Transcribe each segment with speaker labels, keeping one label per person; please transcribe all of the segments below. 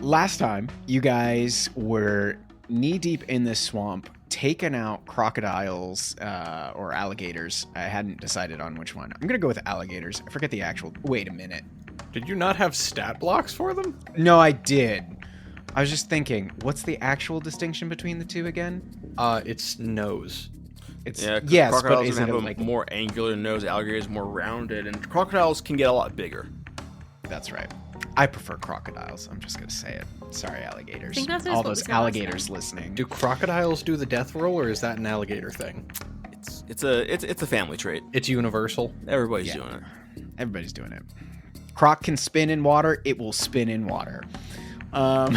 Speaker 1: Last time, you guys were knee-deep in this swamp, taking out crocodiles or alligators. I hadn't decided on which one. I'm going to go with alligators. I forget the actual... Wait a minute.
Speaker 2: Did you not have stat blocks for them?
Speaker 1: No, I did. I was just thinking, what's the actual distinction between the two again?
Speaker 2: It's nose.
Speaker 1: Yes,
Speaker 3: crocodiles
Speaker 1: but is it
Speaker 3: have
Speaker 1: like...
Speaker 3: a more angular nose, alligators more rounded, and crocodiles can get a lot bigger.
Speaker 1: That's right. I prefer crocodiles. I'm just going to say it. Sorry, alligators.
Speaker 4: I think that's
Speaker 1: all
Speaker 4: what
Speaker 1: those
Speaker 4: we said last
Speaker 1: alligators
Speaker 4: time.
Speaker 1: listening.
Speaker 2: Do crocodiles do the death roll, or is that an alligator thing?
Speaker 3: It's a family trait.
Speaker 2: It's universal.
Speaker 3: Everybody's doing it.
Speaker 1: Everybody's doing it. Croc can spin in water. It will spin in water. All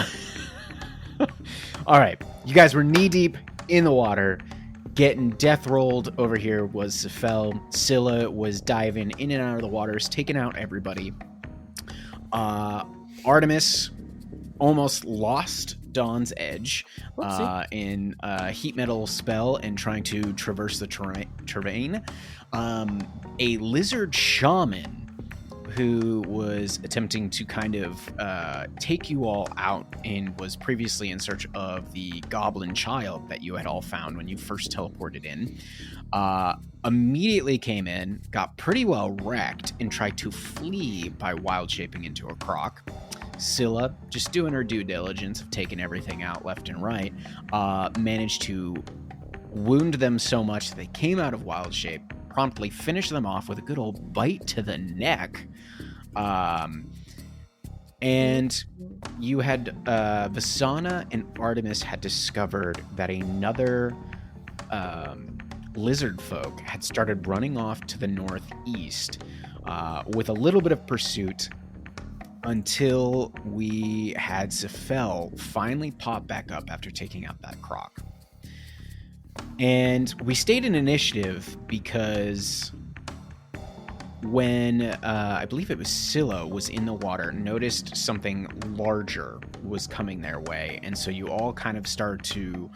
Speaker 1: right. You guys were knee-deep in the water. Getting death rolled over here was Sephel. Scylla was diving in and out of the waters, taking out everybody. Artomis almost lost Dawn's Edge in a heat metal spell and trying to traverse the terrain. A lizard shaman who was attempting to kind of take you all out and was previously in search of the goblin child that you had all found when you first teleported in, immediately came in, got pretty well wrecked, and tried to flee by wild shaping into a croc. Scylla, just doing her due diligence of taking everything out left and right, managed to wound them so much that they came out of wild shape, promptly finished them off with a good old bite to the neck. And you had Vasana and Artomis had discovered that another lizard folk had started running off to the northeast with a little bit of pursuit until we had Sephel finally pop back up after taking out that croc. And we stayed in initiative because when I believe it was Scylla was in the water, noticed something larger was coming their way, and so you all kind of started to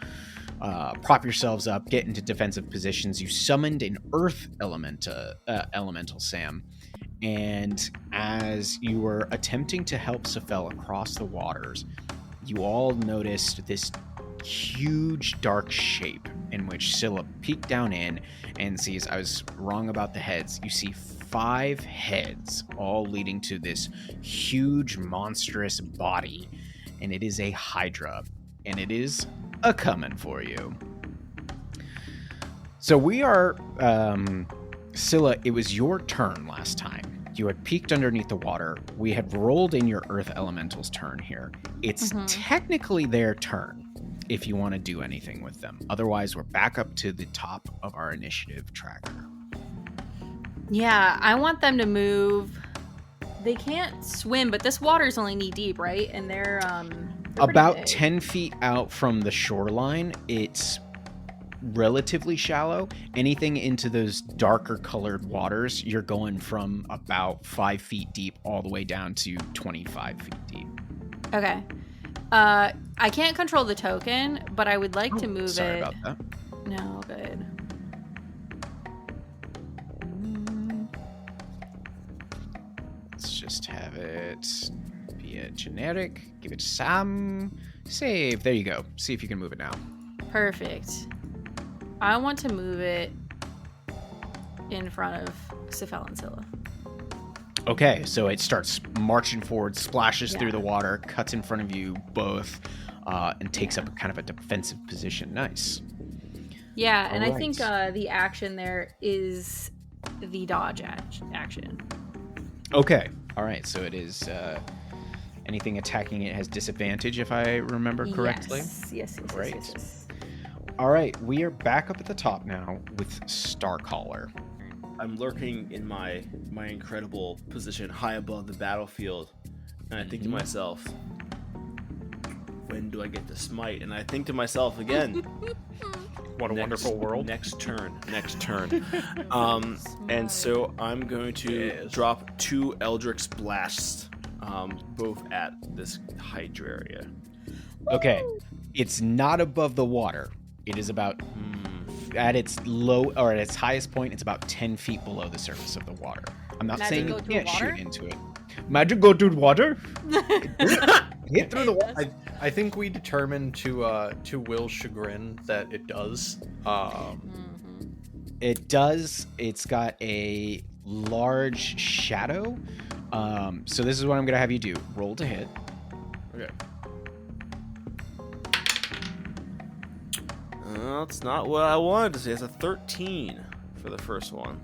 Speaker 1: prop yourselves up, get into defensive positions. You summoned an earth elemental, Sam, and as you were attempting to help Sephel across the waters, you all noticed this huge dark shape in which Scylla peeked down in and sees, I was wrong about the heads, you see 5 heads all leading to this huge monstrous body, and it is a hydra, and it is a coming for you. So we are Scylla, it was your turn last time. You had peeked underneath the water. We had rolled in your earth elemental's turn here. It's technically their turn if you want to do anything with them. Otherwise, we're back up to the top of our initiative tracker.
Speaker 4: Yeah, I want them to move. They can't swim, but this water is only knee deep, right? And they're
Speaker 1: about 10 feet out from the shoreline. It's relatively shallow. Anything into those darker colored waters, you're going from about 5 feet deep all the way down to 25 feet deep.
Speaker 4: Okay. I can't control the token, but I would like to move it.
Speaker 1: Sorry about that.
Speaker 4: No, good.
Speaker 1: Let's just have it be a generic. Give it some save. There you go. See if you can move it now.
Speaker 4: Perfect. I want to move it in front of Sephel and Scylla.
Speaker 1: Okay, so it starts marching forward, splashes through the water, cuts in front of you both, and takes up kind of a defensive position. Nice.
Speaker 4: Yeah, and
Speaker 1: All
Speaker 4: I think
Speaker 1: right.
Speaker 4: the action there is the dodge action.
Speaker 1: Okay. All right, so it is anything attacking it has disadvantage, if I remember correctly.
Speaker 4: Yes.
Speaker 1: Great.
Speaker 4: Yes.
Speaker 1: All right, we are back up at the top now with Starcaller.
Speaker 3: I'm lurking in my incredible position high above the battlefield, and I think to myself, when do I get to smite? And I think to myself again,
Speaker 2: What a wonderful world.
Speaker 3: Next turn. And so I'm going to drop 2 Eldritch Blasts, both at this hydra area.
Speaker 1: Okay, it's not above the water. It is about at its low or at its highest point. It's about 10 feet below the surface of the water. I'm not
Speaker 4: Can I
Speaker 1: saying
Speaker 4: go
Speaker 1: you
Speaker 4: through
Speaker 1: can't
Speaker 4: water?
Speaker 1: shoot into it. Magic go through water? Hit through the water.
Speaker 2: I think we determined to Will's chagrin that it does.
Speaker 1: It does. It's got a large shadow. So this is what I'm going to have you do. Roll to hit.
Speaker 3: Okay. That's not what I wanted to say. It's a 13 for the first one.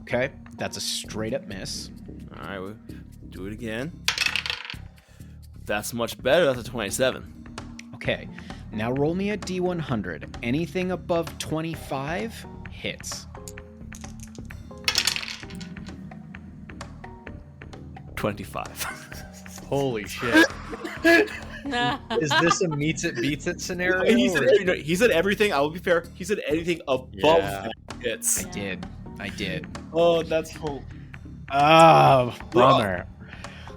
Speaker 1: Okay. That's a straight up miss.
Speaker 3: All right, we'll do it again. That's much better. That's a 27.
Speaker 1: Okay. Now roll me a D100. Anything above 25 hits.
Speaker 3: 25.
Speaker 2: Holy shit. Is this a meets it beats it scenario?
Speaker 3: He said everything. I will be fair. He said anything above that hits.
Speaker 1: I did.
Speaker 3: Oh, that's hope.
Speaker 1: Oh, bummer.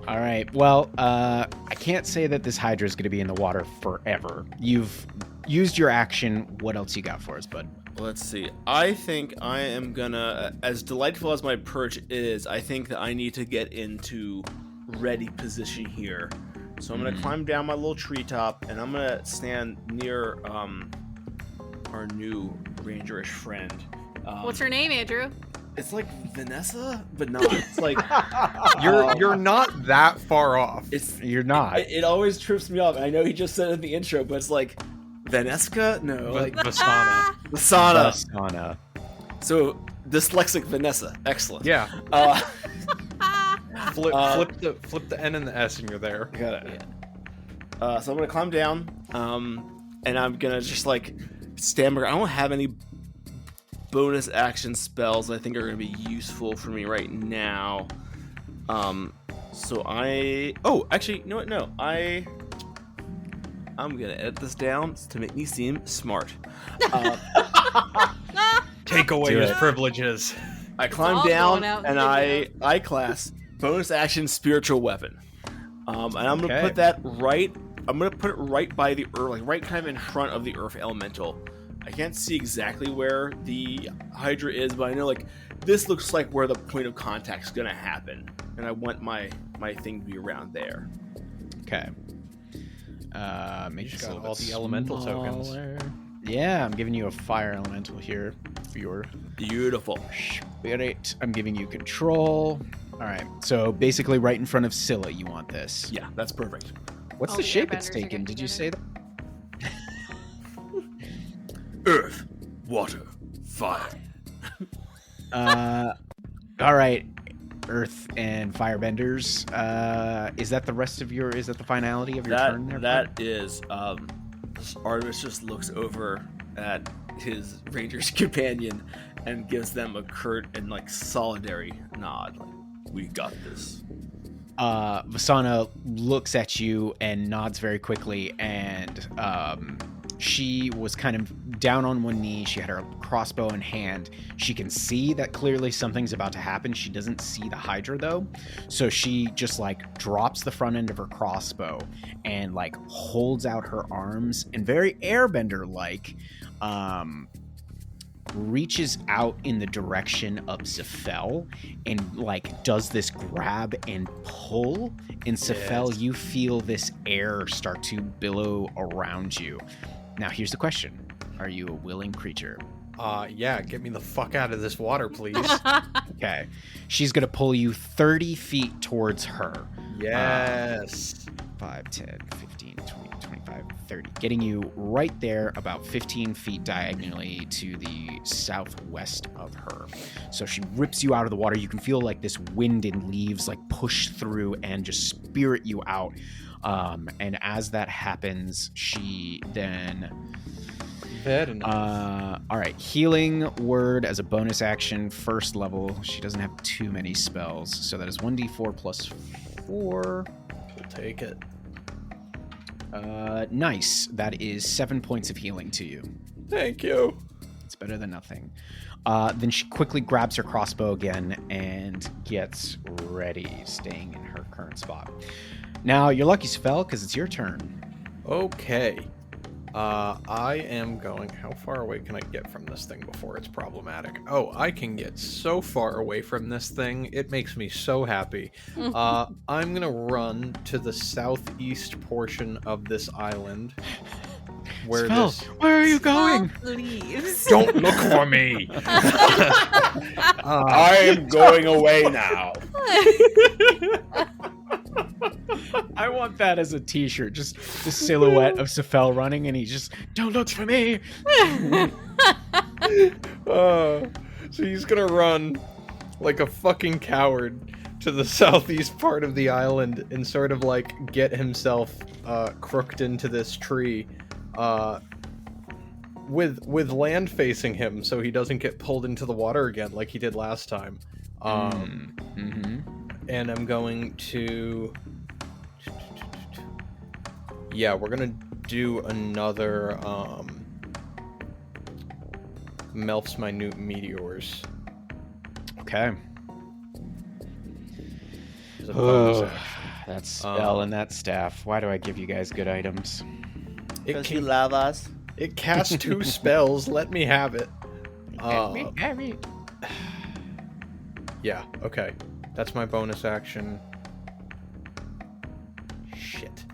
Speaker 1: All right. Well, I can't say that this hydra is going to be in the water forever. You've used your action. What else you got for us, bud?
Speaker 3: Let's see. I think I am gonna, as delightful as my perch is, I think that I need to get into ready position here. So I'm gonna climb down my little treetop, and I'm gonna stand near our new rangerish friend.
Speaker 4: What's her name, Andrew?
Speaker 3: It's like Vanessa, but not. It's like
Speaker 2: You're not that far off.
Speaker 1: You're not.
Speaker 3: It always trips me up. I know he just said it in the intro, but it's like Vaneska? No, like
Speaker 2: Vasana.
Speaker 1: Vasana.
Speaker 3: So dyslexic Vanessa. Excellent.
Speaker 2: Yeah. Flip the N and the S, and you're there.
Speaker 3: So I'm gonna climb down, and I'm gonna just like stand. I don't have any bonus action spells I think are gonna be useful for me right now. So actually, you know what? No, I'm gonna edit this down to make me seem smart.
Speaker 2: Take away his privileges.
Speaker 3: I climb down and I class bonus action spiritual weapon. And I'm gonna put that right. I'm gonna put it right by the earth, like right kind of in front of the earth elemental. I can't see exactly where the hydra is, but I know like this looks like where the point of contact is gonna happen, and I want my thing to be around there.
Speaker 1: Okay. Make
Speaker 2: You
Speaker 1: this
Speaker 2: got
Speaker 1: a little
Speaker 2: all
Speaker 1: bit
Speaker 2: the elemental
Speaker 1: smaller.
Speaker 2: tokens.
Speaker 1: Yeah, I'm giving you a fire elemental here for your
Speaker 3: Beautiful.
Speaker 1: spirit. I'm giving you control. All right. So basically, right in front of Scylla, you want this.
Speaker 3: Yeah, that's perfect.
Speaker 1: What's
Speaker 4: All
Speaker 1: the
Speaker 4: the
Speaker 1: shape it's
Speaker 4: airbenders are
Speaker 1: taken?
Speaker 4: getting
Speaker 1: Did you say that?
Speaker 3: Earth, water, fire.
Speaker 1: All right. Earth and firebenders. Is that the rest of your? Is that the finality of your turn? There,
Speaker 3: that is. Artomis just looks over at his ranger's companion and gives them a curt and like solidary nod. Like, we got this.
Speaker 1: Vasana looks at you and nods very quickly, and she was kind of down on one knee. She had her crossbow in hand. She can see that clearly something's about to happen. She doesn't see the hydra though, so she just like drops the front end of her crossbow and like holds out her arms and very airbender like reaches out in the direction of Sephel and like does this grab and pull. In Sephel, you feel this air start to billow around you. Now here's the question: are you a willing creature?
Speaker 2: Yeah, get me the fuck out of this water, please.
Speaker 1: Okay, she's gonna pull you 30 feet towards her.
Speaker 2: Yes.
Speaker 1: 5, 10, 15, 20, 25, 30. Getting you right there, about 15 feet diagonally to the southwest of her. So she rips you out of the water. You can feel like this wind and leaves like push through and just spirit you out. And as that happens, she then...
Speaker 2: Very nice.
Speaker 1: All right, healing word as a bonus action, first level. She doesn't have too many spells, so that is 1d4 plus 4.
Speaker 2: We'll take it.
Speaker 1: Nice. That is 7 points of healing to you.
Speaker 2: Thank you.
Speaker 1: It's better than nothing. Then she quickly grabs her crossbow again and gets ready, staying in her current spot. Now, you're lucky, Sephel, because it's your turn.
Speaker 2: Okay. I am going... How far away can I get from this thing before it's problematic? Oh, I can get so far away from this thing. It makes me so happy. I'm gonna run to the southeast portion of this island. Where
Speaker 1: Sephel, where are you going?
Speaker 4: Please.
Speaker 2: Don't look for me!
Speaker 3: I'm going away now.
Speaker 1: I want that as a t-shirt. Just the silhouette of Sephel running, and he just, don't look for me!
Speaker 2: So he's gonna run like a fucking coward to the southeast part of the island and sort of like get himself crooked into this tree with land facing him so he doesn't get pulled into the water again like he did last time. And I'm going to... Yeah, we're gonna do another Melf's Minute Meteors.
Speaker 1: Okay.
Speaker 2: As a bonus action.
Speaker 1: That spell and that staff. Why do I give you guys good items?
Speaker 3: Because you love us.
Speaker 2: It casts 2 spells. Let me have it. Yeah, okay. That's my bonus action. Shit.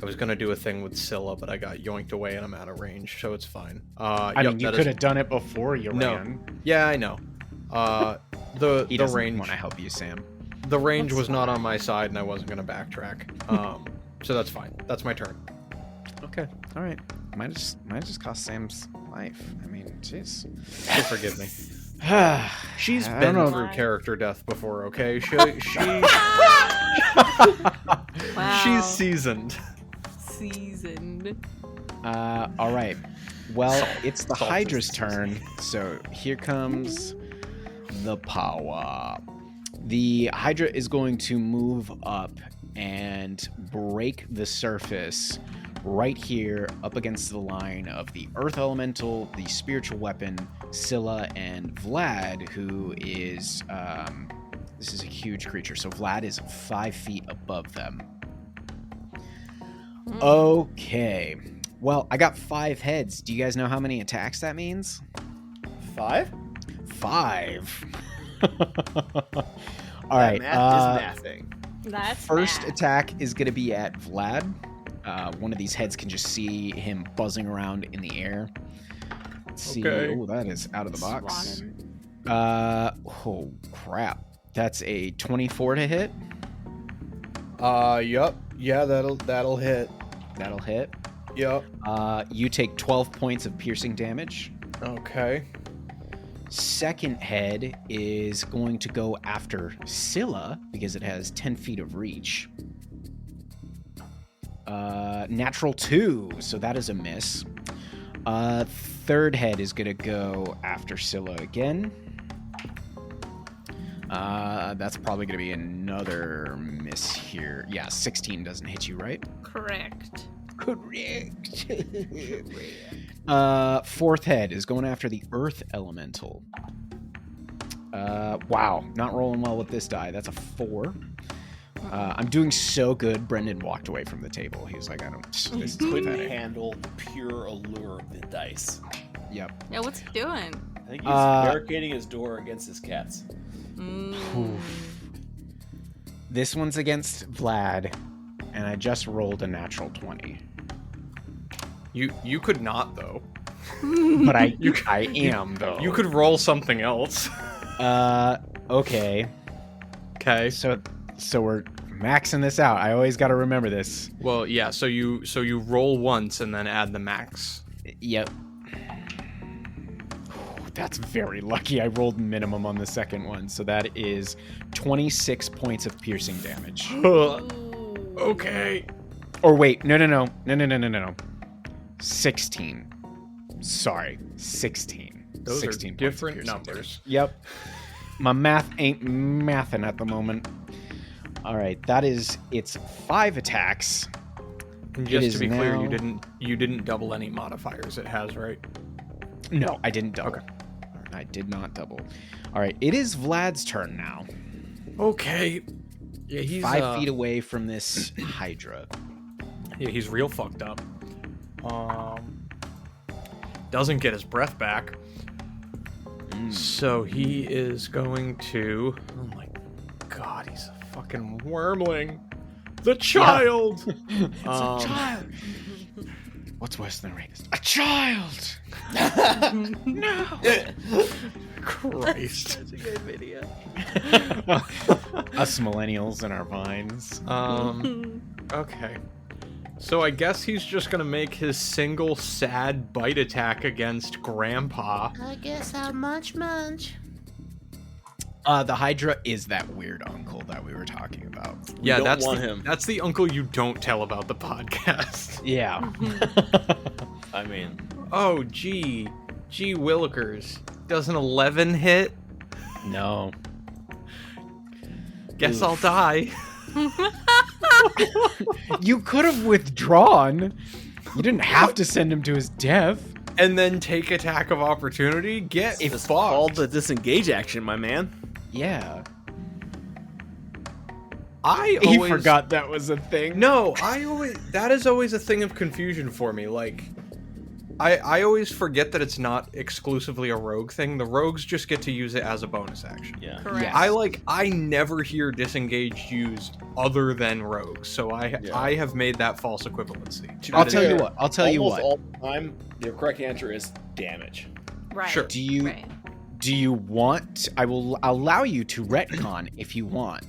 Speaker 2: I was gonna do a thing with Scylla, but I got yoinked away and I'm out of range, so it's fine.
Speaker 1: I mean, you could have done it before you ran.
Speaker 2: Yeah, I know. The range.
Speaker 1: Want to help you, Sam?
Speaker 2: The range was not on my side, and I wasn't gonna backtrack. So that's fine. That's my turn.
Speaker 1: Okay. All right. Might just cost Sam's life. I mean, jeez.
Speaker 2: She'll forgive me. She's
Speaker 1: I
Speaker 2: been
Speaker 1: don't know.
Speaker 2: through character death before, okay?
Speaker 4: Wow.
Speaker 2: She's seasoned.
Speaker 4: Seasoned.
Speaker 1: All right. Well, it's the Hydra's turn, so here comes the power. The Hydra is going to move up and break the surface right here up against the line of the Earth Elemental, the Spiritual Weapon, Scylla, and Vlad, who is... this is a huge creature, so Vlad is 5 feet above them. Okay. Well, I got 5 heads. Do you guys know how many attacks that means?
Speaker 3: 5?
Speaker 1: 5. All right.
Speaker 3: Math is mathing.
Speaker 4: That's
Speaker 1: First
Speaker 4: bad.
Speaker 1: attack is going to be at Vlad. One of these heads can just see him buzzing around in the air. Let's see.
Speaker 2: Okay.
Speaker 1: Oh, that is out of the box.
Speaker 4: Swatted.
Speaker 1: Oh, crap. That's a 24 to hit.
Speaker 2: Yup. Yeah, that'll hit.
Speaker 1: That'll hit.
Speaker 2: Yup.
Speaker 1: You take 12 points of piercing damage.
Speaker 2: Okay.
Speaker 1: Second head is going to go after Scylla because it has 10 feet of reach. Natural 2, so that is a miss. Third head is going to go after Scylla again. That's probably going to be another miss here. Yeah, 16 doesn't hit you, right?
Speaker 4: Correct.
Speaker 1: Correct. Fourth head is going after the Earth Elemental. Wow, not rolling well with this die. That's a 4. I'm doing so good. Brendan walked away from the table. He was like, I don't...
Speaker 3: He couldn't handle the pure allure of the dice.
Speaker 1: Yep.
Speaker 4: Yeah, what's he doing?
Speaker 3: I think he's barricading his door against his cats.
Speaker 1: This one's against Vlad, and I just rolled a natural 20.
Speaker 2: You could not, though.
Speaker 1: But I am, though.
Speaker 2: You could roll something else.
Speaker 1: Okay.
Speaker 2: Okay.
Speaker 1: So we're maxing this out. I always got to remember this.
Speaker 2: Well, yeah, so you roll once and then add the max.
Speaker 1: Yep. That's very lucky. I rolled minimum on the second one, so that is 26 points of piercing damage.
Speaker 2: Okay.
Speaker 1: Or wait, no. 16. Sorry, 16.
Speaker 2: Those
Speaker 1: 16
Speaker 2: are
Speaker 1: points of
Speaker 2: different
Speaker 1: piercing
Speaker 2: numbers.
Speaker 1: damage. Yep. My math ain't mathin' at the moment. All right, that is its 5 attacks.
Speaker 2: And just
Speaker 1: It
Speaker 2: to be
Speaker 1: is
Speaker 2: clear,
Speaker 1: now-
Speaker 2: you didn't double any modifiers. It has, right?
Speaker 1: No, I didn't double.
Speaker 2: Okay.
Speaker 1: I did not double. All right, it is Vlad's turn now.
Speaker 2: Okay. Yeah, he's
Speaker 1: 5 feet away from this Hydra.
Speaker 2: Yeah, he's real fucked up. Doesn't get his breath back. So he is going to... Oh my god, he's a fucking wormling. The child!
Speaker 1: It's a child! What's worse than a rapist? A child! No!
Speaker 2: Christ.
Speaker 4: Such a good video.
Speaker 1: Us millennials and our vines.
Speaker 2: Okay. So I guess he's just gonna make his single sad bite attack against Grandpa.
Speaker 5: I guess I'll munch.
Speaker 1: The Hydra is that weird uncle that we were talking about.
Speaker 2: Yeah,
Speaker 3: don't want him.
Speaker 2: That's the uncle you don't tell about the podcast.
Speaker 1: Yeah.
Speaker 3: I mean...
Speaker 2: Oh, gee Willikers. Does an 11 hit?
Speaker 1: No.
Speaker 2: Guess I'll die.
Speaker 1: You could have withdrawn. You didn't have to send him to his death.
Speaker 2: And then take attack of opportunity? Get
Speaker 3: It's
Speaker 2: fucked.
Speaker 3: called the disengage action, my man.
Speaker 1: Yeah.
Speaker 2: He
Speaker 1: forgot that was a thing.
Speaker 2: No, that is always a thing of confusion for me. Like, I always forget that it's not exclusively a rogue thing. The rogues just get to use it as a bonus action.
Speaker 3: Yeah.
Speaker 4: Correct.
Speaker 1: Yes.
Speaker 2: I never hear disengage used other than rogues, so I have made that false equivalency.
Speaker 1: I'll tell you what.
Speaker 3: Almost all the time, the correct answer is damage.
Speaker 4: Right.
Speaker 2: Sure.
Speaker 1: Do you
Speaker 4: Right.
Speaker 1: do you want? I will allow you to retcon if you want.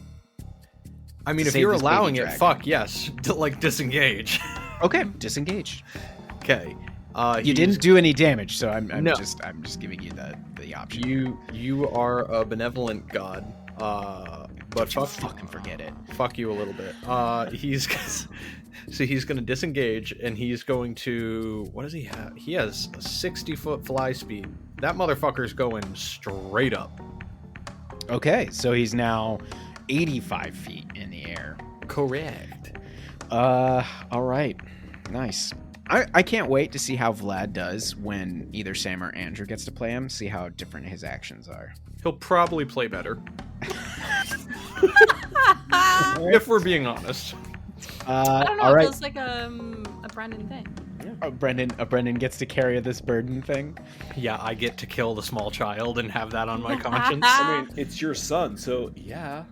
Speaker 2: I mean, if
Speaker 1: Save
Speaker 2: you're
Speaker 1: this
Speaker 2: allowing
Speaker 1: baby
Speaker 2: it,
Speaker 1: dragon.
Speaker 2: fuck yes, like disengage.
Speaker 1: Okay, disengaged.
Speaker 2: Okay.
Speaker 1: You didn't do any damage, so I'm
Speaker 2: No.
Speaker 1: just giving you the option.
Speaker 2: You are a benevolent god. But
Speaker 1: Don't you fucking forget it.
Speaker 2: Fuck you a little bit. So he's gonna disengage, and he's going to... What does he have? He has a 60-foot fly speed. That motherfucker's going straight up.
Speaker 1: Okay, so he's now 85 feet in the air.
Speaker 2: Correct.
Speaker 1: All right, nice. I can't wait to see how Vlad does when either Sam or Andrew gets to play him. See how different his actions are.
Speaker 2: He'll probably play better. If we're being honest.
Speaker 4: I don't know.
Speaker 1: All
Speaker 4: It
Speaker 1: right.
Speaker 4: feels like a Brendan thing.
Speaker 1: Brendan gets to carry this burden thing.
Speaker 2: Yeah, I get to kill the small child and have that on my conscience.
Speaker 3: I mean, it's your son, so yeah.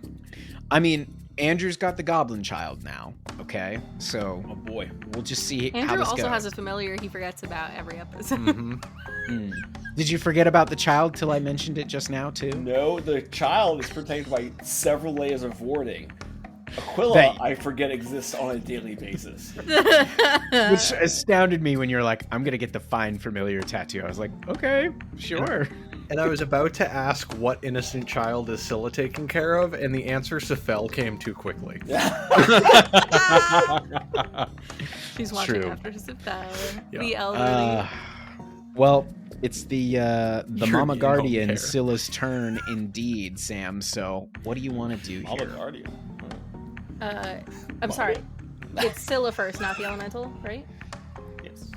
Speaker 1: I mean, Andrew's got the goblin child now. Okay, so
Speaker 3: Oh boy.
Speaker 1: we'll just see how
Speaker 4: Andrew
Speaker 1: this
Speaker 4: also
Speaker 1: goes.
Speaker 4: has a familiar he forgets about every episode.
Speaker 2: Mhm.
Speaker 1: Did you forget about the child till I mentioned it just now too?
Speaker 3: No, the child is protected by several layers of warding. Aquila,
Speaker 1: That-
Speaker 3: I forget exists on a daily basis.
Speaker 1: Which astounded me when you're like, I'm gonna get the Find Familiar tattoo. I was like, okay, sure.
Speaker 2: And I was about to ask what innocent child is Scylla taking care of, and the answer Sephel came too quickly.
Speaker 4: She's watching
Speaker 1: True.
Speaker 4: after Sephel,
Speaker 2: Yeah.
Speaker 4: the elderly.
Speaker 1: Well, it's the Mama
Speaker 2: in-home
Speaker 1: Guardian
Speaker 2: care.
Speaker 1: Scylla's turn indeed, Sam. So what do you want to do
Speaker 3: Mama
Speaker 1: here?
Speaker 3: Guardian.
Speaker 4: I'm sorry. It's Scylla first, not the elemental, right?
Speaker 3: Yes.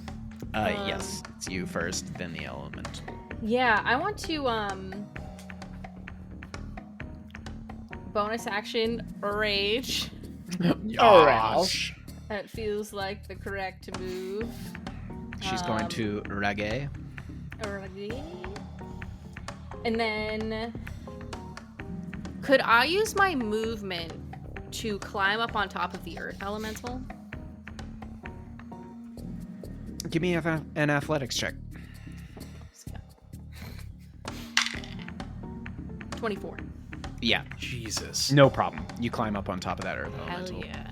Speaker 1: Yes, it's you first, then the elemental.
Speaker 4: Yeah, I want to bonus action rage.
Speaker 1: Alright.
Speaker 4: That feels like the correct move.
Speaker 1: She's going to Rage.
Speaker 4: And then could I use my movement to climb up on top of the earth elemental?
Speaker 1: Give me an athletics check.
Speaker 4: 24.
Speaker 1: Yeah,
Speaker 2: Jesus.
Speaker 1: no problem. You climb up on top of that earth
Speaker 4: Hell
Speaker 1: elemental.
Speaker 4: yeah.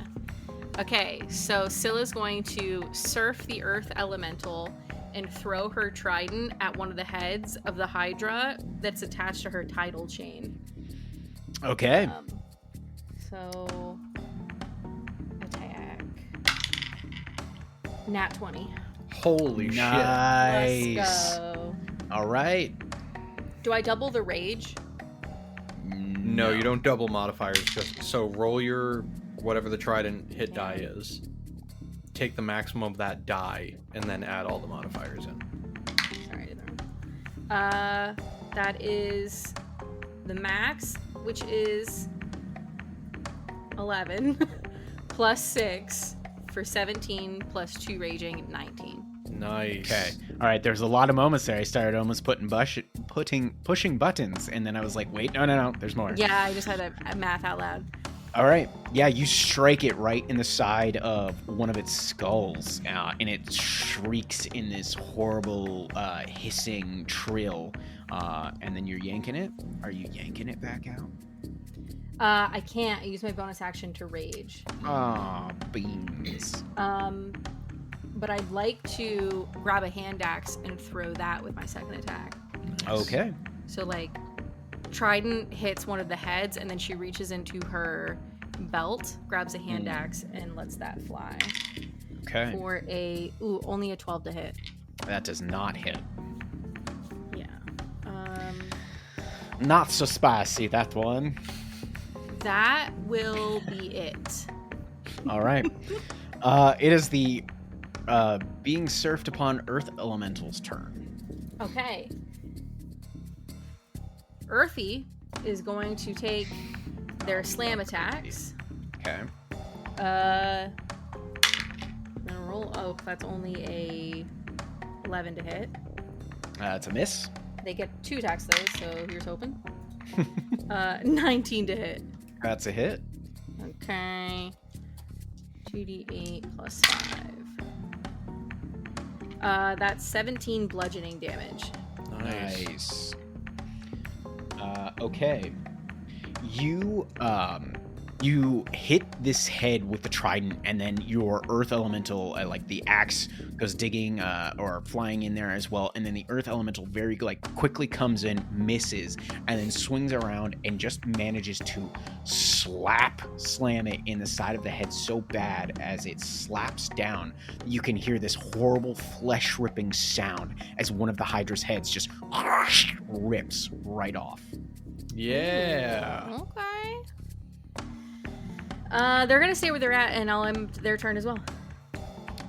Speaker 4: Okay, so Scylla's going to surf the earth elemental and throw her trident at one of the heads of the hydra that's attached to her tidal chain.
Speaker 1: Okay.
Speaker 4: So attack. Nat 20.
Speaker 2: Holy shit.
Speaker 1: Nice.
Speaker 4: Let's go.
Speaker 1: All right.
Speaker 4: Do I double the rage?
Speaker 2: No, you don't double modifiers. Just so roll your whatever the trident hit die is. Take the maximum of that die, and then add all the modifiers in.
Speaker 4: Sorry, that is the max, which is 11 plus 6 for 17 plus 2 raging 19.
Speaker 2: Nice.
Speaker 1: Okay. All right. There's a lot of moments there. I started almost pushing buttons, and then I was like, wait, no. There's more.
Speaker 4: Yeah, I just had a math out loud.
Speaker 1: All right. Yeah, you strike it right in the side of one of its skulls, and it shrieks in this horrible hissing trill. And then you're yanking it. Are you yanking it back out?
Speaker 4: I can't. I use my bonus action to rage.
Speaker 1: Aw, beans.
Speaker 4: But I'd like to grab a hand axe and throw that with my second attack.
Speaker 1: Nice. Okay.
Speaker 4: So, like, Trident hits one of the heads, and then she reaches into her belt, grabs a hand axe, and lets that fly.
Speaker 1: Okay.
Speaker 4: For only a 12 to hit.
Speaker 1: That does not hit.
Speaker 4: Yeah.
Speaker 1: Not so spicy, that one.
Speaker 4: That will be it.
Speaker 1: All right. It is the being surfed upon Earth Elemental's turn.
Speaker 4: Okay. Earthy is going to take their slam attacks.
Speaker 1: Okay.
Speaker 4: I'm gonna roll. Oh, that's only a 11 to hit.
Speaker 1: It's a miss.
Speaker 4: They get 2 attacks though, so here's hoping. 19 to hit.
Speaker 1: That's a hit.
Speaker 4: Okay. 2d8 plus 5. That's 17 bludgeoning damage.
Speaker 1: Nice. Okay. You hit this head with the trident, and then your earth elemental, like the axe, goes digging or flying in there as well. And then the earth elemental very quickly comes in, misses, and then swings around and just manages to slam it in the side of the head so bad as it slaps down. You can hear this horrible flesh-ripping sound as one of the Hydra's heads just rips right off.
Speaker 2: Yeah.
Speaker 4: Okay. They're gonna stay where they're at, and I'll end their turn as well.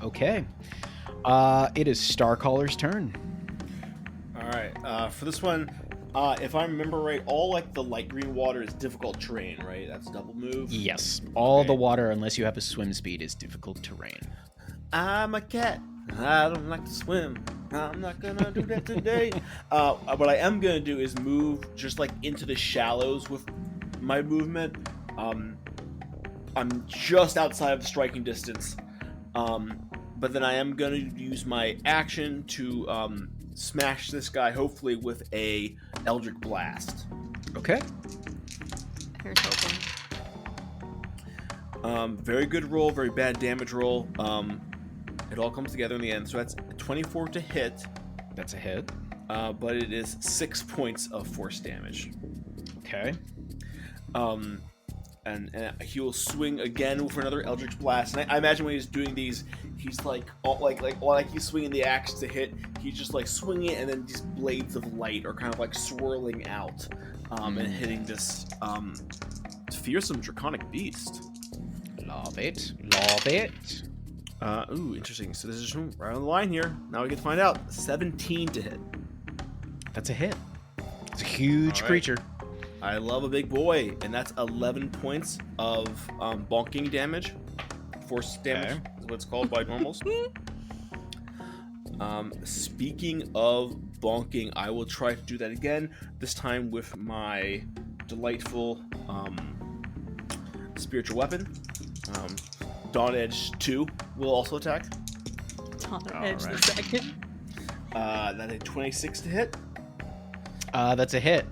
Speaker 1: Okay. It is Starcaller's turn.
Speaker 3: All right. For this one, if I remember right, all the light green water is difficult terrain, right? That's double move.
Speaker 1: Yes. All the water, unless you have a swim speed, is difficult terrain.
Speaker 3: I'm a cat. I don't like to swim. I'm not gonna do that today. What I am gonna do is move just into the shallows with my movement. I'm just outside of the striking distance. But then I am gonna use my action to smash this guy, hopefully with a Eldritch Blast.
Speaker 1: Okay.
Speaker 4: Here's hoping.
Speaker 3: Very good roll, very bad damage roll. It all comes together in the end. So that's 24 to hit.
Speaker 1: That's a hit.
Speaker 3: But it is 6 points of force damage.
Speaker 1: Okay.
Speaker 3: And he will swing again for another Eldritch Blast. And I imagine when he's doing these, he's like he's swinging the axe to hit. He's just swinging it, and then these blades of light are kind of swirling out, and hitting this fearsome draconic beast.
Speaker 1: Love it. Love it.
Speaker 3: Ooh, interesting. So this is right on the line here. Now we get to find out. 17 to hit.
Speaker 1: That's a hit. It's a huge creature.
Speaker 3: I love a big boy, and that's 11 points of bonking damage. Force damage is what it's called by normals. Speaking of bonking, I will try to do that again, this time with my delightful spiritual weapon. Dawn Edge 2 will also attack.
Speaker 4: Dawn Edge the second.
Speaker 3: That's a 26 to hit.
Speaker 1: That's a hit.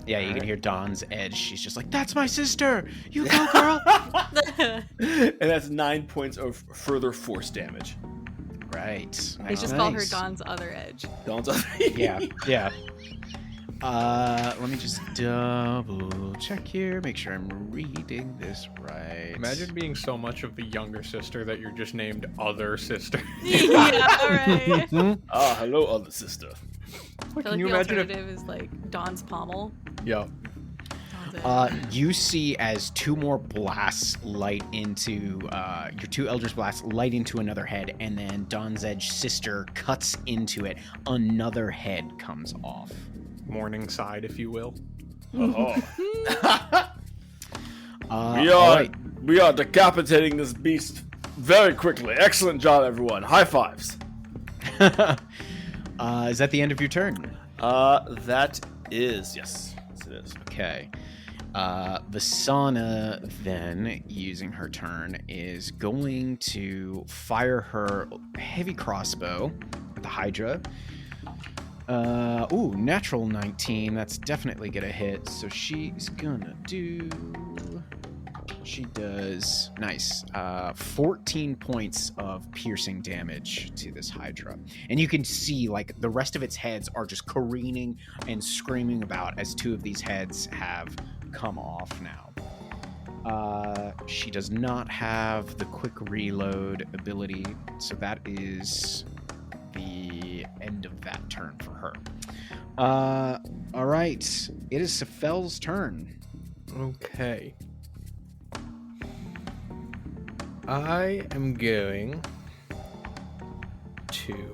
Speaker 1: Yeah, you can hear Dawn's Edge. She's just like, "That's my sister! You go, girl!"
Speaker 3: And that's 9 points of further force damage.
Speaker 1: Right.
Speaker 4: They just call her Dawn's Other Edge.
Speaker 3: Dawn's Other
Speaker 1: Yeah. Let me just double check here, make sure I'm reading this right.
Speaker 2: Imagine being so much of the younger sister that you're just named Other Sister.
Speaker 4: Yeah, alright.
Speaker 3: Hello, other sister.
Speaker 4: Can you imagine if it was Dawn's Pommel?
Speaker 2: Yeah.
Speaker 1: You see as 2 more blasts light into your 2 Eldritch Blasts light into another head, and then Dawn's Edge sister cuts into it. Another head comes off.
Speaker 2: Morningside, if you will.
Speaker 3: We are decapitating this beast very quickly. Excellent job, everyone. High fives.
Speaker 1: Is that the end of your turn?
Speaker 3: That is, yes. Yes, it is.
Speaker 1: Okay. Vasana, then, using her turn, is going to fire her heavy crossbow at the Hydra. Natural 19. That's definitely gonna hit. So she's gonna do... She does... Nice. 14 points of piercing damage to this Hydra. And you can see, like, the rest of its heads are just careening and screaming about as two of these heads have come off now. She does not have the quick reload ability, so that is the end of that turn for her. All right. It is Sephel's turn.
Speaker 2: Okay. I am going to...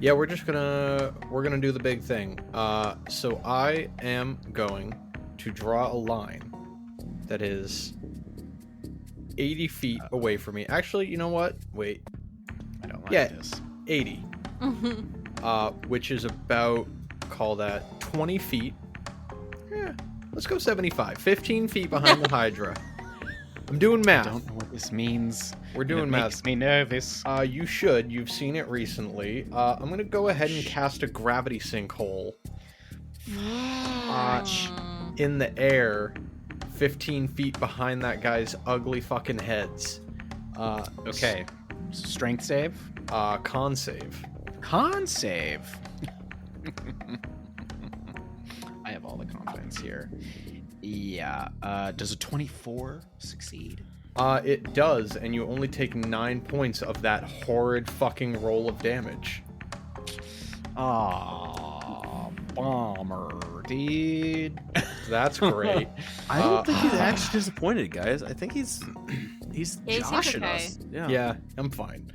Speaker 2: Yeah, we're gonna do the big thing. So I am going to draw a line that is 80 feet away from me. Actually, you know what? Wait.
Speaker 1: I don't like this.
Speaker 2: 80. Which is about, call that 20 feet. Yeah, let's go 75. 15 feet behind the Hydra. I'm doing math.
Speaker 1: I don't know what this means.
Speaker 2: We're doing math.
Speaker 1: Makes me nervous.
Speaker 2: You should. You've seen it recently. I'm gonna go ahead and cast a gravity sinkhole. In the air, 15 feet behind that guy's ugly fucking heads.
Speaker 1: Okay. Strength save?
Speaker 2: Con save.
Speaker 1: Con save? I have all the confidence here. Yeah. Does a 24 succeed?
Speaker 2: It does, and you only take 9 points of that horrid fucking roll of damage.
Speaker 1: Aw, bomber, dude.
Speaker 2: That's great.
Speaker 3: I don't think he's actually disappointed, guys. I think he's joshing
Speaker 4: okay.
Speaker 3: us.
Speaker 2: Yeah, I'm fine.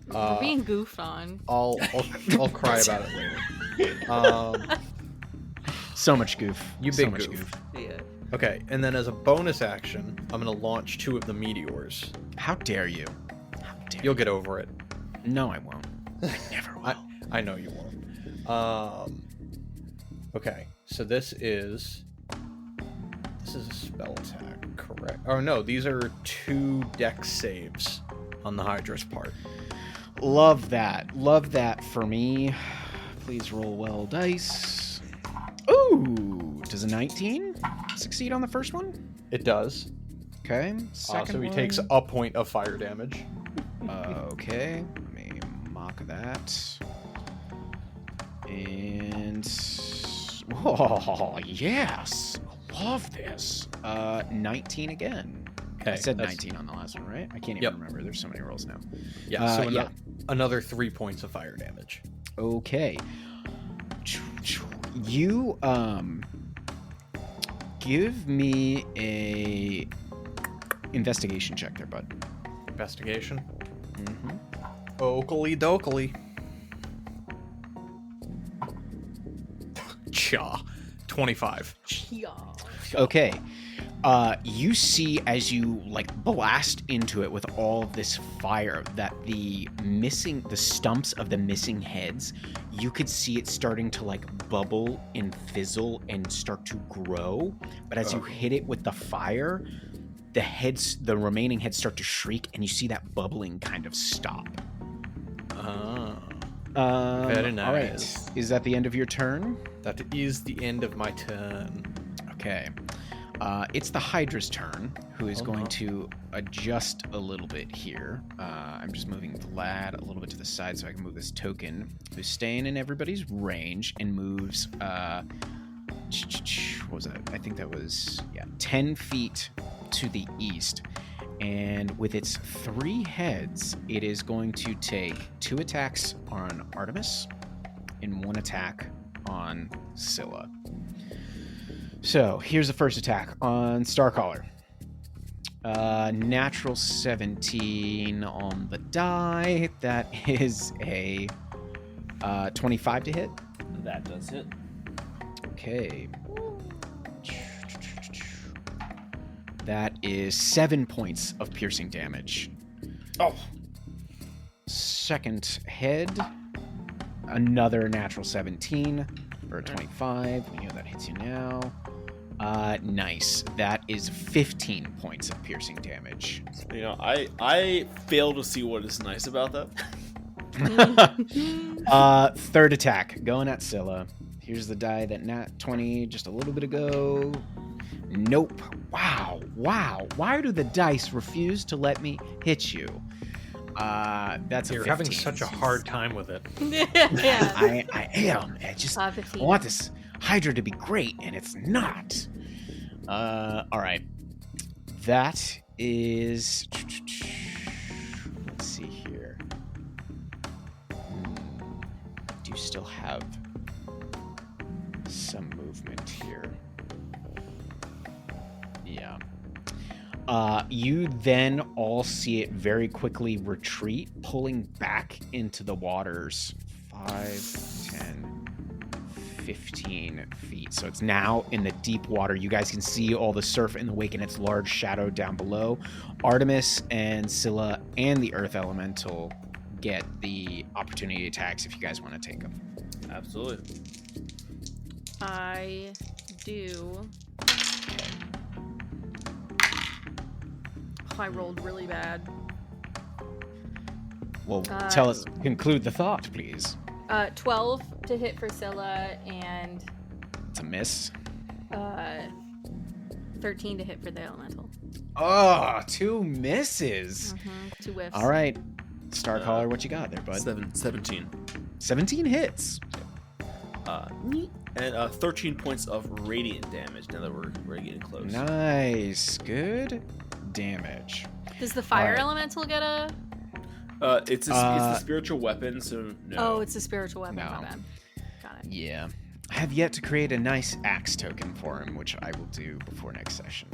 Speaker 4: We're being goofed on.
Speaker 2: I'll cry about it later.
Speaker 1: So much goof.
Speaker 2: You
Speaker 1: so
Speaker 2: big
Speaker 1: much
Speaker 2: goof.
Speaker 4: Yeah.
Speaker 2: Okay, and then as a bonus action, I'm gonna launch 2 of the meteors.
Speaker 1: How dare you? How dare
Speaker 2: You'll get over it.
Speaker 1: No, I won't. I never will.
Speaker 2: I know you won't. Okay, so this is a spell attack, correct? Oh no, these are 2 dex saves on the Hydra's part.
Speaker 1: Love that. Love that for me. Please roll well dice. Ooh, does a 19 succeed on the first one?
Speaker 2: It does.
Speaker 1: Okay. Second
Speaker 2: so he
Speaker 1: one.
Speaker 2: takes a point of fire damage.
Speaker 1: Okay. Let me mock that. And oh yes, love this. 19 again.
Speaker 2: Okay,
Speaker 1: I said 19 on the last one, right? I can't even remember. There's so many rolls now.
Speaker 2: Yeah. So another 3 points of fire damage.
Speaker 1: Okay. You give me a investigation check there, bud.
Speaker 2: Investigation.
Speaker 1: Mm-hmm.
Speaker 2: Oakley dokley. Cha. 25.
Speaker 4: Yeah.
Speaker 1: Okay. You see as you blast into it with all of this fire that the stumps of the missing heads, you could see it starting to bubble and fizzle and start to grow. But as you hit it with the fire, the remaining heads start to shriek, and you see that bubbling kind of stop.
Speaker 2: Very nice.
Speaker 1: All right. Is that the end of your turn?
Speaker 2: That is the end of my turn.
Speaker 1: Okay. It's the Hydra's turn, who is going to adjust a little bit here. I'm just moving Vlad a little bit to the side so I can move this token, who's staying in everybody's range and moves, what was that? I think that was, 10 feet to the east. And with its 3 heads, it is going to take 2 attacks on Artomis and 1 attack on Scylla. So here's the first attack on Starcaller. Natural 17 on the die. That is a 25 to hit.
Speaker 3: That does hit.
Speaker 1: Okay. That is 7 points of piercing damage.
Speaker 3: Oh.
Speaker 1: second hit. Another natural 17 for a 25. We know that hits you now. Nice. That is 15 points of piercing damage.
Speaker 3: You know, I fail to see what is nice about that.
Speaker 1: Third attack, going at Scylla. Here's the die that nat 20 just a little bit ago. Nope. Wow. Why do the dice refuse to let me hit you? That's
Speaker 2: You're having such a hard time with it.
Speaker 4: Yeah.
Speaker 1: I am. I want this hydra to be great, and it's not. All right. That is. Let's see here. I do still have some movement here. Yeah. You then all see it very quickly retreat, pulling back into the waters 5, 10, 15 feet. So it's now in the deep water. You guys can see all the surf in the wake and its large shadow down below. Artemis and Scylla and the Earth Elemental get the opportunity attacks if you guys want to take them.
Speaker 3: Absolutely.
Speaker 4: I do. I rolled really bad.
Speaker 1: Well, tell us, conclude the thought, please.
Speaker 4: 12 to hit for Scylla and
Speaker 1: It's a miss.
Speaker 4: 13 to hit for the elemental.
Speaker 1: Oh, 2 misses.
Speaker 4: 2 whiffs.
Speaker 1: All right. Star Caller, what you got there, bud?
Speaker 3: 17.
Speaker 1: 17 hits.
Speaker 3: And 13 points of radiant damage now that we're getting close.
Speaker 1: Nice. Good damage.
Speaker 4: Does the fire
Speaker 1: right.
Speaker 4: elemental get a...
Speaker 3: It's the spiritual weapon, so no.
Speaker 4: Oh, it's a spiritual weapon.
Speaker 1: No.
Speaker 4: My bad. Got it.
Speaker 1: Yeah. I have yet to create a nice axe token for him, which I will do before next session.